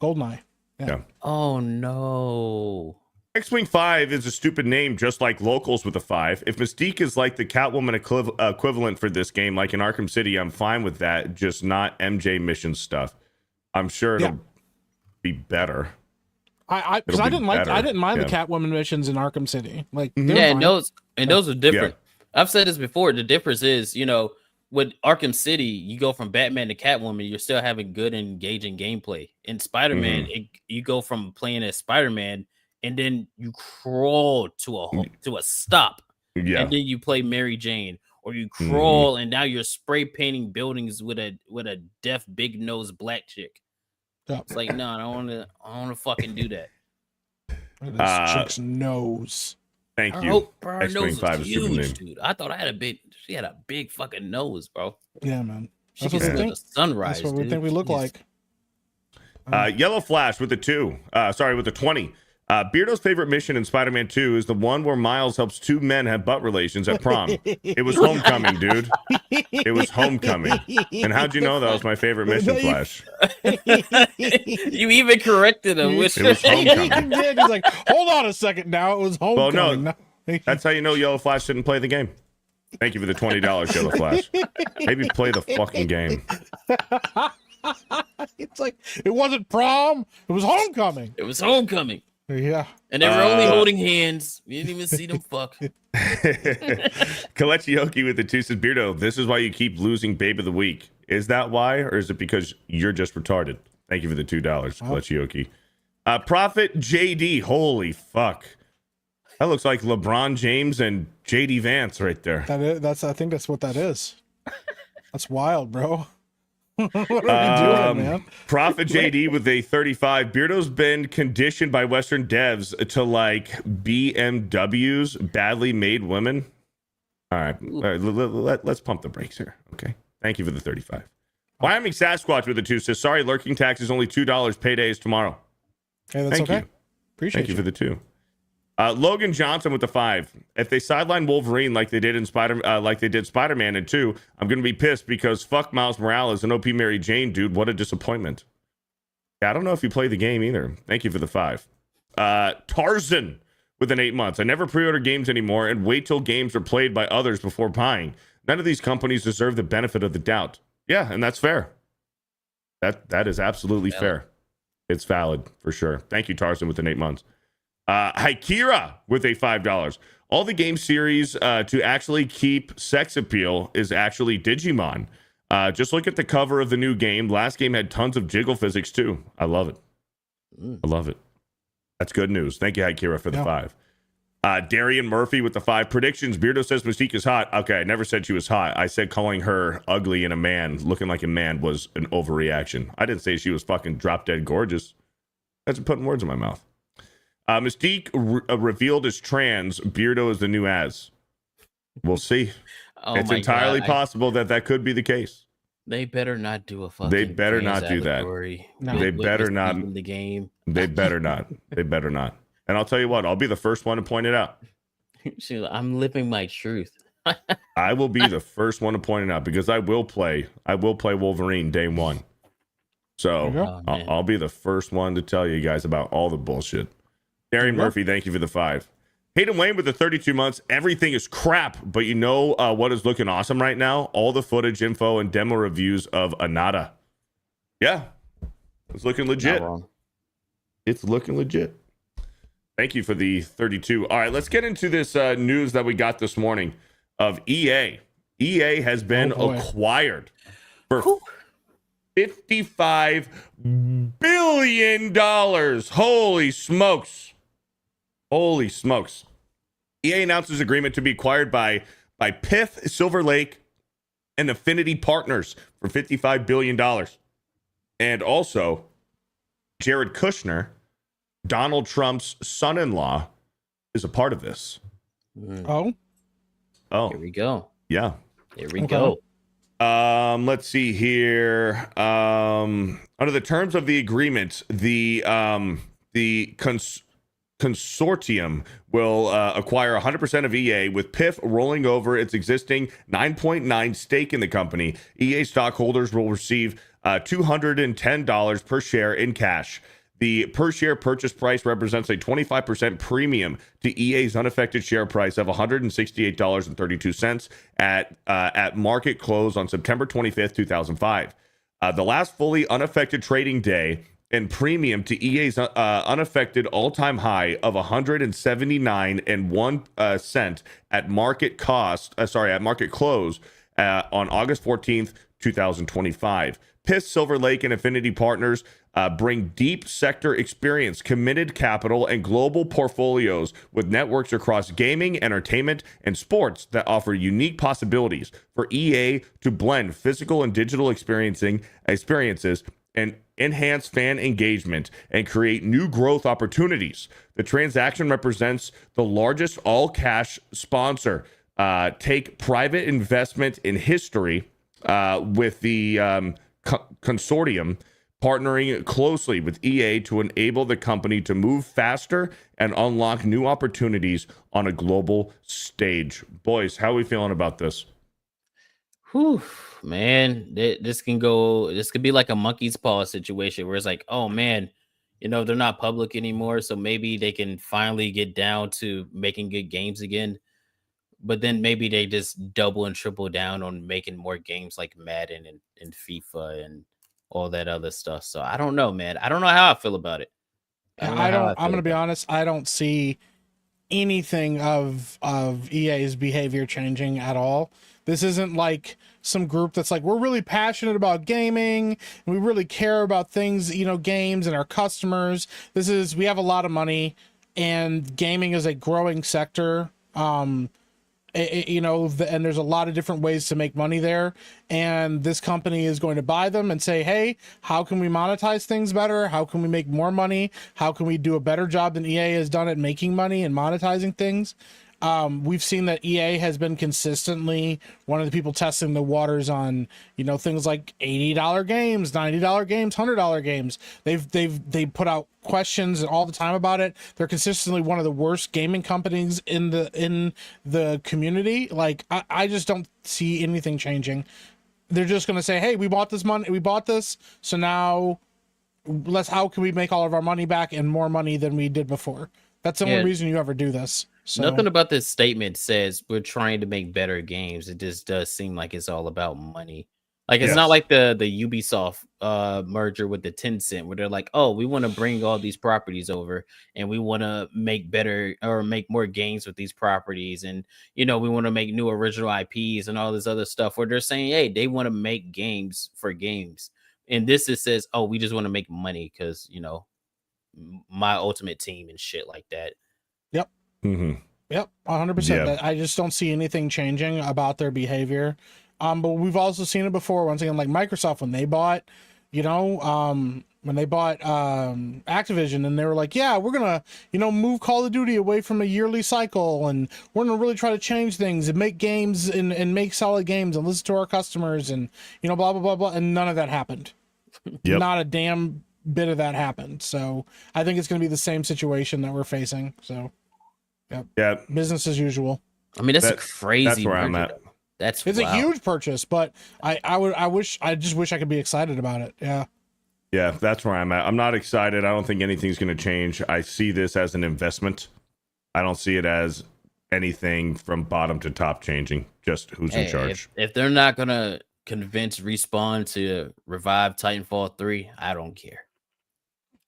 Goldeneye. Yeah. Oh no. X-Wing 5 is a stupid name, just like Locals with a 5. If Mystique is like the Catwoman equivalent for this game, like in Arkham City, I'm fine with that. Just not MJ mission stuff. I'm sure it'll be better. I didn't mind the Catwoman missions in Arkham City. Like and those are different. I've said this before. The difference is, with Arkham City, you go from Batman to Catwoman, you're still having good and engaging gameplay. In Spider-Man, you go from playing as Spider-Man and then you crawl to a stop. Yeah. And then you play Mary Jane, or you crawl and now you're spray painting buildings with a deaf big nose black chick. Yeah. It's like, no, I don't want to fucking do that. This chick's nose. Thank I you. hope her X-Wing nose 5 was is super name. huge, dude. I thought she had a big fucking nose, bro. Yeah, man. She can see the sunrise. That's what we think we look like. Yellow Flash with the 2. With the 20. Beardo's favorite mission in Spider-Man 2 is the one where Miles helps 2 men have butt relations at prom. It was Homecoming, dude. It was Homecoming. And how'd you know that was my favorite mission, Flash? You even corrected him. It was Homecoming. He did. He's like, hold on a second now. It was Homecoming. Well, no, that's how you know Yellow Flash didn't play the game. Thank you for the $20, Yellow Flash. Maybe play the fucking game. It's like, it wasn't prom. It was Homecoming. It was Homecoming. Yeah. And they were only holding hands. You didn't even see them fuck. Kalechioki with the 2 says, Beardo, this is why you keep losing Babe of the Week. Is that why, or is it because you're just retarded? Thank you for the $2, Kalechioki. Prophet JD. Holy fuck. That looks like LeBron James and JD Vance right there. I think that's what that is. That's wild, bro. What are we doing, man? Prophet JD with a 35. Beardo's been conditioned by Western devs to like BMWs, badly made women. All right, let's pump the brakes here. Okay. Thank you for the 35. Wyoming Sasquatch with the 2 says, sorry, lurking tax is only $2. Payday is tomorrow. Hey, that's Thank okay. you. Appreciate Thank you for the 2. Logan Johnson with the 5. If they sideline Wolverine like they did in Spider-Man in 2, I'm gonna be pissed because fuck Miles Morales and OP Mary Jane, dude. What a disappointment. Yeah, I don't know if you play the game either. Thank you for the 5. Tarzan with an 8 months. I never pre-order games anymore and wait till games are played by others before buying. None of these companies deserve the benefit of the doubt. Yeah, and that's fair. That is absolutely fair. It's valid for sure. Thank you, Tarzan, with an 8 months. Haikira with a $5. All the game series to actually keep sex appeal is actually Digimon. Just look at the cover of the new game. Last game had tons of jiggle physics too. I love it. I love it. That's good news. Thank you, Haikira, for the 5. Darian Murphy with the 5 predictions. Beardo says Mystique is hot. Okay, I never said she was hot. I said calling her ugly and a man, looking like a man, was an overreaction. I didn't say she was fucking drop dead gorgeous. That's putting words in my mouth. Mystique revealed as trans. Beardo is the new Az. We'll see. It's entirely possible that could be the case. They better not do a fucking. They better not do that. No. They better not. In the game. They better not. They better not. And I'll tell you what, I'll be the first one to point it out. I'm living my truth. I will be the first one to point it out because I will play Wolverine day 1. So I'll be the first one to tell you guys about all the bullshit. Darian Murphy, thank you for the 5. Hayden Wayne with the 32 months. Everything is crap, but you know what is looking awesome right now? All the footage, info, and demo reviews of Anata. Yeah, it's looking legit. It's looking legit. Thank you for the 32. All right, let's get into this news that we got this morning of EA. EA has been acquired for $55 billion. Holy smokes. Holy smokes. EA announces agreement to be acquired by Pith, Silver Lake, and Affinity Partners for $55 billion. And also, Jared Kushner, Donald Trump's son-in-law, is a part of this. Oh, Here we go. Yeah. Here we go. Let's see here. Under the terms of the agreement, the consortium will acquire 100% of EA, with PIF rolling over its existing 9.9 stake in the company. EA stockholders will receive $210 per share in cash. The per share purchase price represents a 25% premium to EA's unaffected share price of $168.32 at market close on September 25th, 2005. The last fully unaffected trading day and premium to EA's unaffected all-time high of 179.01 at market close on August 14th, 2025. PIS, Silver Lake, and Affinity Partners bring deep sector experience, committed capital, and global portfolios with networks across gaming, entertainment, and sports that offer unique possibilities for EA to blend physical and digital experiences and enhance fan engagement and create new growth opportunities. The transaction represents the largest all-cash sponsor take private investment in history, with the consortium partnering closely with EA to enable the company to move faster and unlock new opportunities on a global stage. Boys, how are we feeling about this? Whew, man, this could be like a monkey's paw situation where it's like, oh man, they're not public anymore, so maybe they can finally get down to making good games again. But then maybe they just double and triple down on making more games like Madden and FIFA and all that other stuff. So I don't know, man. I don't know how I feel about it. I'm going to be honest. I don't see anything of EA's behavior changing at all. This isn't like some group that's like, we're really passionate about gaming and we really care about things, you know, games and our customers. We have a lot of money and gaming is a growing sector. You know, and there's a lot of different ways to make money there. And this company is going to buy them and say, hey, how can we monetize things better? How can we make more money? How can we do a better job than EA has done at making money and monetizing things? We've seen that EA has been consistently one of the people testing the waters on, you know, things like $80 games, $90 games, $100 games. They put out questions all the time about it. They're consistently one of the worst gaming companies in the community. Like, I just don't see anything changing. They're just going to say, hey, we bought this. So now how can we make all of our money back and more money than we did before? That's the only reason you ever do this. So nothing about this statement says we're trying to make better games. It just does seem like it's all about money. Like, it's not like the Ubisoft merger with the Tencent, where they're like, oh, we want to bring all these properties over and we want to make better or make more games with these properties. And, you know, we want to make new original IPs and all this other stuff, where they're saying, hey, they want to make games for games. And this, it says, oh, we just want to make money because, you know, my ultimate team and shit like that. Yep. Mm-hmm. Yep. 100%. I just don't see anything changing about their behavior. But we've also seen it before. Once again, like Microsoft, when they bought, you know, Activision, and they were like, yeah, we're going to, you know, move Call of Duty away from a yearly cycle. And we're going to really try to change things and make games and make solid games and listen to our customers and, you know, blah, blah, blah, blah. And none of that happened. Yep. Not a damn bit of that happened. So I think it's going to be the same situation that we're facing. So yeah, business as usual. I mean, that's a crazy. That's where I'm at. It's a huge purchase, but I just wish I could be excited about it. Yeah, that's where I'm at. I'm not excited. I don't think anything's going to change. I see this as an investment. I don't see it as anything from bottom to top changing. Just who's in charge. If they're not gonna convince Respawn to revive Titanfall 3, I don't care.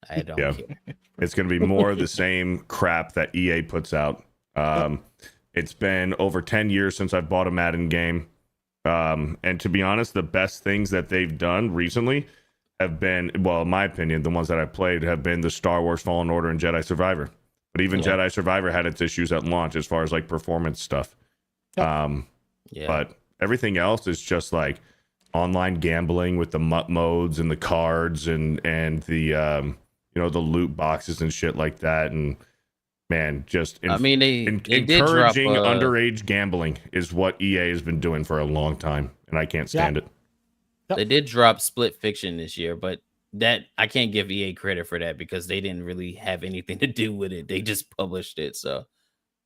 I don't care. It's going to be more of the same crap that EA puts out. It's been over 10 years since I've bought a Madden game. And to be honest, the best things that they've done recently have been, well, in my opinion, the ones that I've played have been the Star Wars Fallen Order and Jedi Survivor. But even Jedi Survivor had its issues at launch as far as like performance stuff. But everything else is just like online gambling with the MUT modes and the cards and the you know, the loot boxes and shit like that. And man, just I mean, they encouraging did drop, underage gambling is what EA has been doing for a long time, and I can't stand it. They did drop Split Fiction this year, but that I can't give EA credit for that because they didn't really have anything to do with it. They just published it, so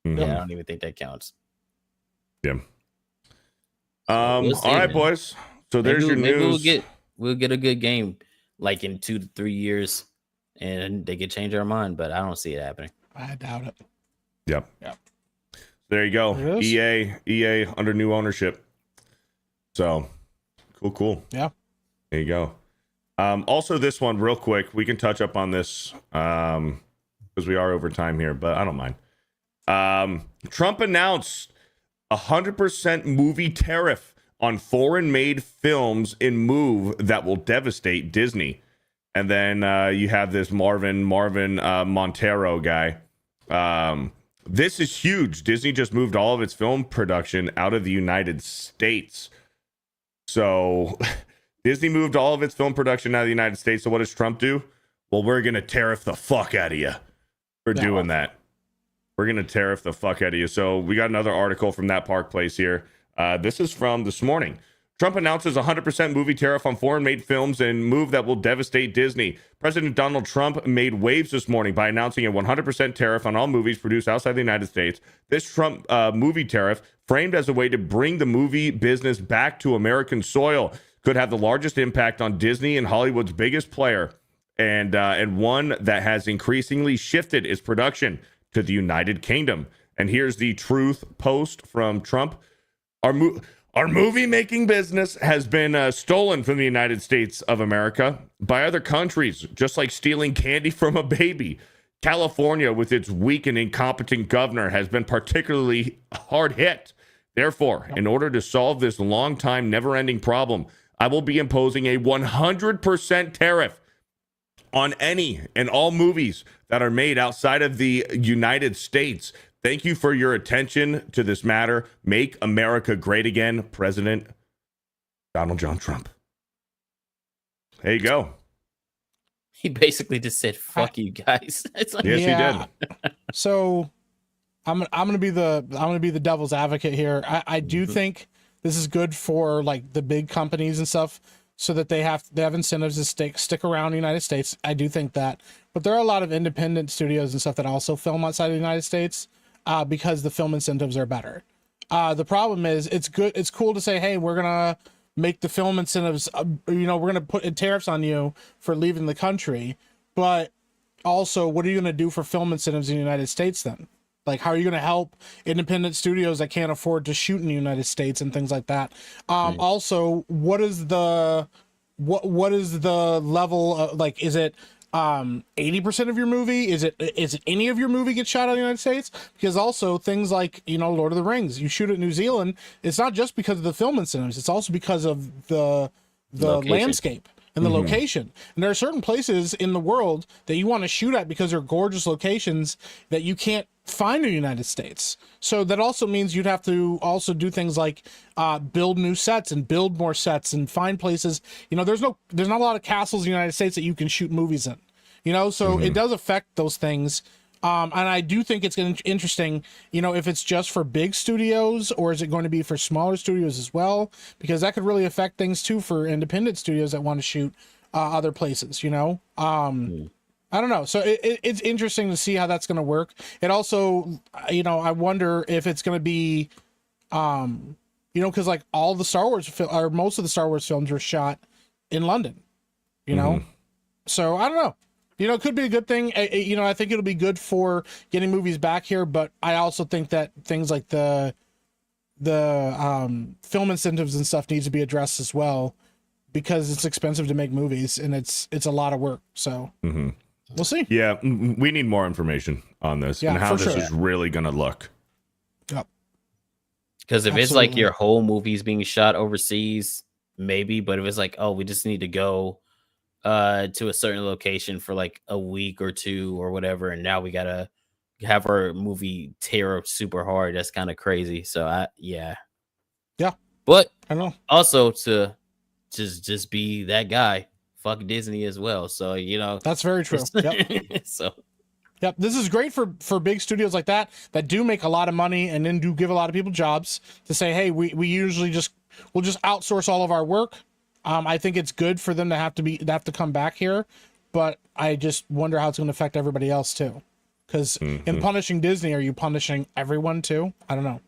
yeah, I don't even think that counts. Yeah. We'll see, all right, man. boys. So there's your news. We'll get a good game like in 2 to 3 years, and they could change our mind, but I don't see it happening. I doubt it. Yep. There you go. EA under new ownership. So cool. Yeah. There you go. Also, this one real quick. We can touch up on this because we are over time here, but I don't mind. Trump announced 100% movie tariff on foreign-made films in move that will devastate Disney. And then you have this Marvin Montero guy. This is huge. Disney just moved all of its film production out of the United States. So Disney moved all of its film production out of the United States. So what does Trump do? Well, we're going to tariff the fuck out of you for doing that. We're going to tariff the fuck out of you. So we got another article from that Park Place here. This is from this morning. Trump announces 100% movie tariff on foreign-made films and move that will devastate Disney. President Donald Trump made waves this morning by announcing a 100% tariff on all movies produced outside the United States. This Trump movie tariff, framed as a way to bring the movie business back to American soil, could have the largest impact on Disney and Hollywood's biggest player, and one that has increasingly shifted its production to the United Kingdom. And here's the truth post from Trump. Our movie-making business has been stolen from the United States of America by other countries, just like stealing candy from a baby. California, with its weak and incompetent governor, has been particularly hard hit. Therefore, in order to solve this long-time, never-ending problem, I will be imposing a 100% tariff on any and all movies that are made outside of the United States. Thank you for your attention to this matter. Make America great again, President Donald John Trump. There you go. He basically just said, "Fuck you guys." It's like, Yes, he did. So I'm gonna be the devil's advocate here. I do think this is good for like the big companies and stuff, so that they have incentives to stick around the United States. I do think that, but there are a lot of independent studios and stuff that also film outside of the United States because the film incentives are better. The problem is it's cool to say, hey, we're gonna make the film incentives, we're gonna put tariffs on you for leaving the country, but also, what are you gonna do for film incentives in the United States then? Like, how are you going to help independent studios that can't afford to shoot in the United States and things like that? Also, what is the level of, like, is it 80% of your movie? Is it any of your movie gets shot out in the United States? Because also things like, Lord of the Rings, you shoot it in New Zealand. It's not just because of the film incentives. It's also because of the landscape and the location. And there are certain places in the world that you want to shoot at because they're gorgeous locations that you can't find in the United States. So that also means you'd have to also do things like build new sets and build more sets and find places. There's not a lot of castles in the United States that you can shoot movies in. So it does affect those things. And I do think it's going to be interesting, if it's just for big studios or is it going to be for smaller studios as well? Because that could really affect things too for independent studios that want to shoot other places, I don't know. So it's interesting to see how that's going to work. It also, I wonder if it's going to be, because like all the Star Wars or most of the Star Wars films were shot in London, So I don't know. It could be a good thing. I think it'll be good for getting movies back here, but I also think that things like the film incentives and stuff needs to be addressed as well, because it's expensive to make movies and it's a lot of work. So we'll see. Yeah, we need more information on this and how this is really going to look. Yep. Because if it's like your whole movie's being shot overseas, maybe. But if it's like, oh, we just need to go to a certain location for like a week or two or whatever, and now we gotta have our movie tear up super hard, that's kind of crazy. So yeah, but I know also to just be that guy, fuck Disney as well. So that's very true. Yep. So yep, this is great for big studios like that do make a lot of money and then do give a lot of people jobs, to say, hey, we usually we'll just outsource all of our work. I think it's good for them to have to come back here, but I just wonder how it's going to affect everybody else too. Because in punishing Disney, are you punishing everyone too? I don't know.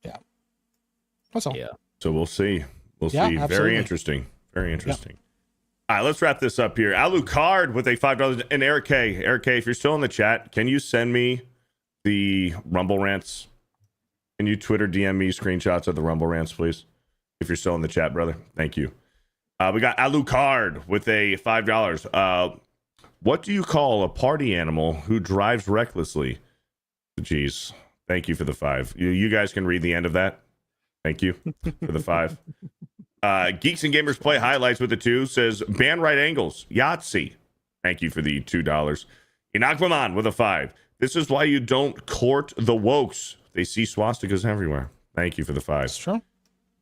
Yeah. That's all. Yeah. So we'll see. We'll see. Absolutely. Very interesting. Very interesting. All right, let's wrap this up here. Alucard with a $5 and Eric K. Eric K, if you're still in the chat, can you send me the Rumble rants? Can you Twitter DM me screenshots of the Rumble rants, please? If you're still in the chat, brother. Thank you. We got Alucard with a $5. What do you call a party animal who drives recklessly? Jeez. Thank you for the 5. You guys can read the end of that. Thank you for the 5. Geeks and Gamers Play highlights with the 2 says ban right angles. Yahtzee. Thank you for the $2. Inakwaman with a 5. This is why you don't court the wokes. They see swastikas everywhere. Thank you for the 5. That's true.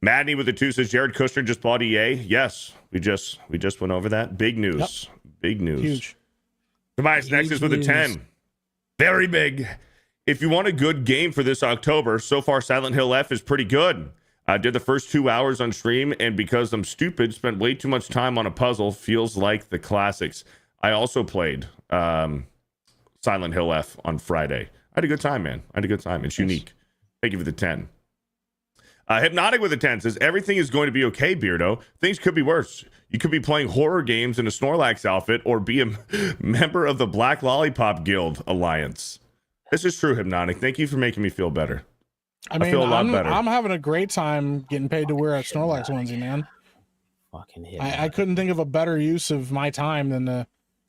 Madney with the 2 says Jared Kushner just bought EA. Yes, we just went over that. Big news. Yep. Big news. Huge. Tobias Nexus with a 10. Very big. If you want a good game for this October, so far Silent Hill F is pretty good. I did the first 2 hours on stream, and because I'm stupid, spent way too much time on a puzzle. Feels like the classics. I also played Silent Hill F on Friday. I had a good time, man. I had a good time. It's unique. Thank you for the 10. Hypnotic with a 10 says, everything is going to be okay, Beardo. Things could be worse. You could be playing horror games in a Snorlax outfit or be a member of the Black Lollipop Guild Alliance. This is true, Hypnotic. Thank you for making me feel better. I mean, feel a lot better. I'm having a great time getting paid to wear a Snorlax onesie, man. Fucking hit. I couldn't think of a better use of my time than to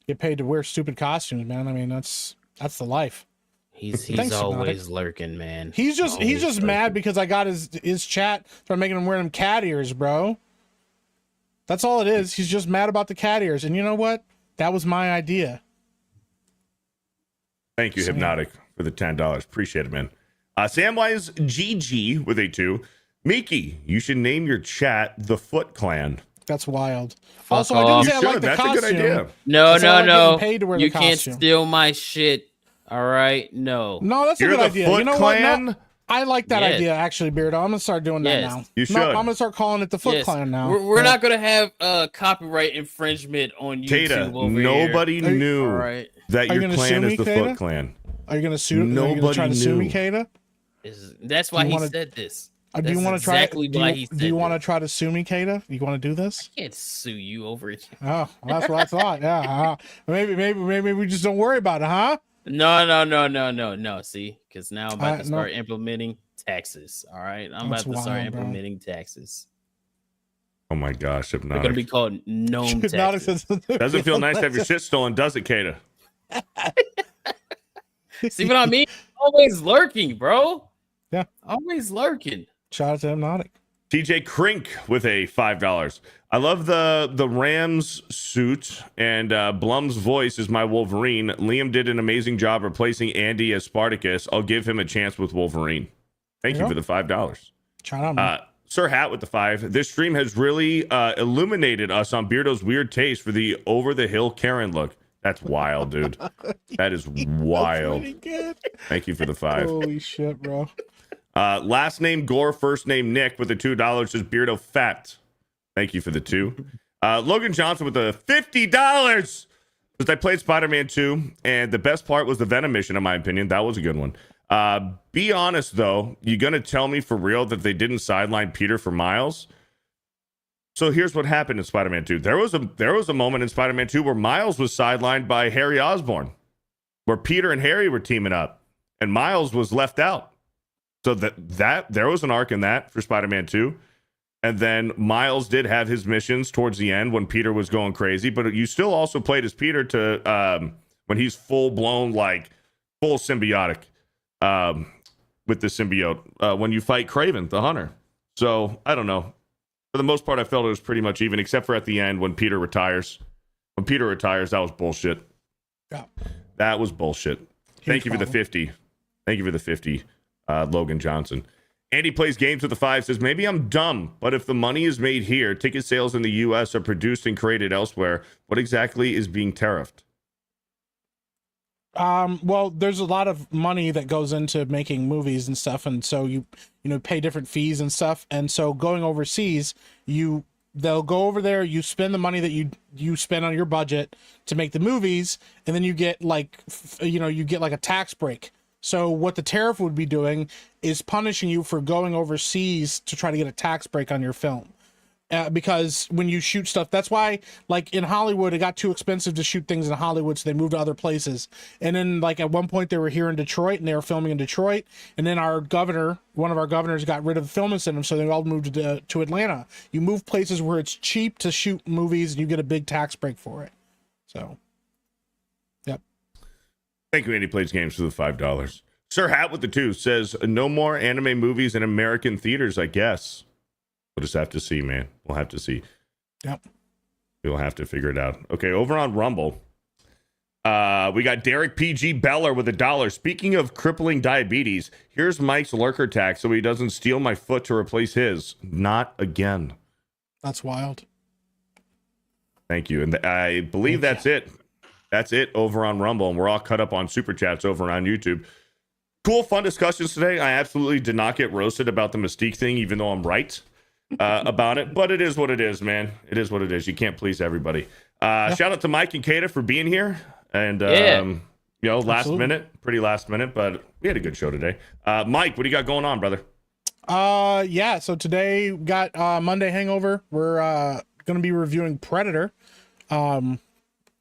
get paid to wear stupid costumes, man. I mean, that's the life. He's Thanks, always lurking, man. He's just Always mad lurking. because I got his chat, so I'm making him wear them cat ears, bro. That's all it is. He's just mad about the cat ears, and you know what? That was my idea. Thank you, Sam. Hypnotic, for the $10. Appreciate it, man. Samwise GG with a 2. Miki, you should name your chat the Foot Clan. That's wild. Fuck Also, I off. didn't say You I like should. the That's costume. a good idea. No, I said I no, like no. getting paid to wear the You can't costume. steal my shit. All right, no. No, that's a You're good the idea. Foot You know Clan? what? No, I like that Yes. idea, actually, Beardo. I'm gonna start doing that Yes. now. You No, should. I'm gonna start calling it the Foot Yes. Clan now. We're Yeah. not gonna have copyright infringement on YouTube Tata, over nobody Are you- knew All right. that Are you your gonna clan sue is me, the Tata? Foot Clan. Are you gonna sue? Are you Nobody gonna try to sue me, knew. Kata? here. That's why Do you he wanna- said this. Do you That's want to try? exactly why he do said you want to this. try to sue me, Kata? You want to do this? I can't sue you over it. Oh, well, that's what I thought. Yeah. Maybe we just don't worry about it, huh? No. See, because now I'm about to no. start implementing taxes. All right, I'm That's about to start wild, bro. implementing taxes. Oh my gosh, They're Hypnotic. gonna be called gnome Hypnotic taxes. says- Doesn't feel nice to have your shit stolen, does it, Kata? See what I mean? Always lurking, bro. Yeah. Always lurking. Shout out to Hypnotic. TJ Crink with a $5. I love the Rams suit, and Blum's voice is my Wolverine. Liam did an amazing job replacing Andy as Spartacus. I'll give him a chance with Wolverine. Thank you Yeah. for the $5. Shout out, man. Sir Hat with the 5. This stream has really illuminated us on Beardo's weird taste for the over-the-hill Karen look. That's wild, dude. That is wild. Pretty good. Thank you for the 5. Holy shit, bro. Last name Gore, first name Nick with the $2 is Beardo Fat. Thank you for the 2. Logan Johnson with the $50. Because I played Spider-Man 2, and the best part was the Venom mission, in my opinion. That was a good one. Be honest, though. You going to tell me for real that they didn't sideline Peter for Miles? So here's what happened in Spider-Man 2. There was a moment in Spider-Man 2 where Miles was sidelined by Harry Osborn, where Peter and Harry were teaming up, and Miles was left out. So that there was an arc in that for Spider-Man 2. And then Miles did have his missions towards the end when Peter was going crazy, but you still also played as Peter to when he's full-blown, like full symbiotic with the symbiote when you fight Kraven, the hunter. So I don't know. For the most part, I felt it was pretty much even, except for at the end when Peter retires. When Peter retires, that was bullshit. Yeah. That was bullshit. Thank you for the problem. 50. Thank you for the 50, Logan Johnson. Andy plays games with the 5, says, maybe I'm dumb, but if the money is made here, ticket sales in the U.S. are produced and created elsewhere, what exactly is being tariffed? Well, there's a lot of money that goes into making movies and stuff, and so you pay different fees and stuff, and so going overseas, they'll go over there, you spend the money that you spend on your budget to make the movies, and then you get like a tax break. So what the tariff would be doing is punishing you for going overseas to try to get a tax break on your film. Because when you shoot stuff, that's why, like in Hollywood, it got too expensive to shoot things in Hollywood, so they moved to other places. And then, like at one point, they were here in Detroit, and they were filming in Detroit. And then one of our governors, got rid of the film incentive, so they all moved to Atlanta. You move places where it's cheap to shoot movies, and you get a big tax break for it. So, yep. Thank you, Andy Plays Games, for the $5. Sir Hat with the 2 says, no more anime movies in American theaters, I guess. We'll just have to see, man. We'll have to see. Yep. We'll have to figure it out. Okay, over on Rumble, we got Derek PG Beller with $1. Speaking of crippling diabetes, here's Mike's lurker tax so he doesn't steal my foot to replace his. Not again. That's wild. Thank you. And I believe that's it. That's it over on Rumble, and we're all cut up on Super Chats over on YouTube. Cool, fun discussions today. I absolutely did not get roasted about the Mystique thing, even though I'm right about it. But it is what it is, man. It is what it is. You can't please everybody. Shout out to Mike and Kata for being here. And, pretty last minute, but we had a good show today. Mike, what do you got going on, brother? Yeah, so today we got Monday Hangover. We're going to be reviewing Predator.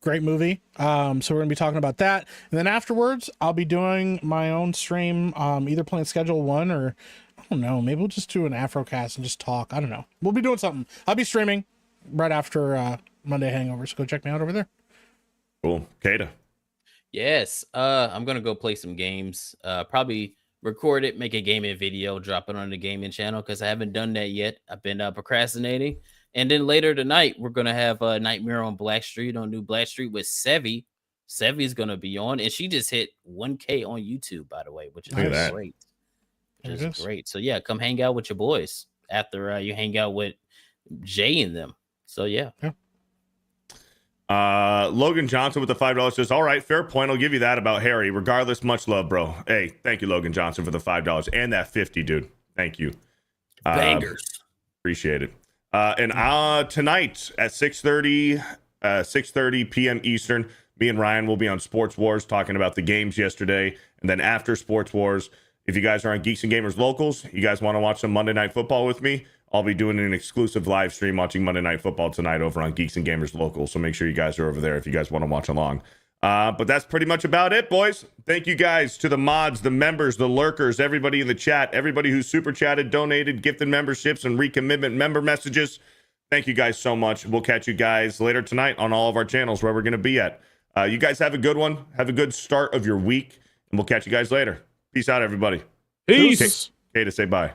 Great movie. So we're gonna be talking about that, and then afterwards I'll be doing my own stream, either playing Schedule 1 or I don't know, maybe we'll just do an Afrocast and just talk. I don't know, we'll be doing something. I'll be streaming right after Monday Hangover, so go check me out over there. Cool. Kata. Yes. I'm gonna go play some games. Probably record it, make a gaming video, drop it on the gaming channel because I haven't done that yet. I've been procrastinating. And then later tonight, we're gonna have a Nightmare on Black Street on New Black Street with Sevi. Sevi's gonna be on, and she just hit 1K on YouTube, by the way, which is Look at that. great. There Which it is is. great. So yeah, come hang out with your boys after you hang out with Jay and them. So yeah. Logan Johnson with the $5 says, all right, fair point. I'll give you that about Harry. Regardless, much love, bro. Hey, thank you, Logan Johnson, for the $5 and that 50, dude. Thank you. Bangers. Appreciate it. And tonight at 6:30 p.m. Eastern, me and Ryan will be on Sports Wars talking about the games yesterday. And then after Sports Wars, if you guys are on Geeks and Gamers Locals, you guys want to watch some Monday Night Football with me, I'll be doing an exclusive live stream watching Monday Night Football tonight over on Geeks and Gamers Local. So make sure you guys are over there if you guys want to watch along. But that's pretty much about it, boys. Thank you guys to the mods, the members, the lurkers, everybody in the chat, everybody who super chatted, donated, gifted memberships, and recommitment member messages. Thank you guys so much. We'll catch you guys later tonight on all of our channels where we're going to be at. You guys have a good one. Have a good start of your week, and we'll catch you guys later. Peace out, everybody. Peace. Okay, to say bye.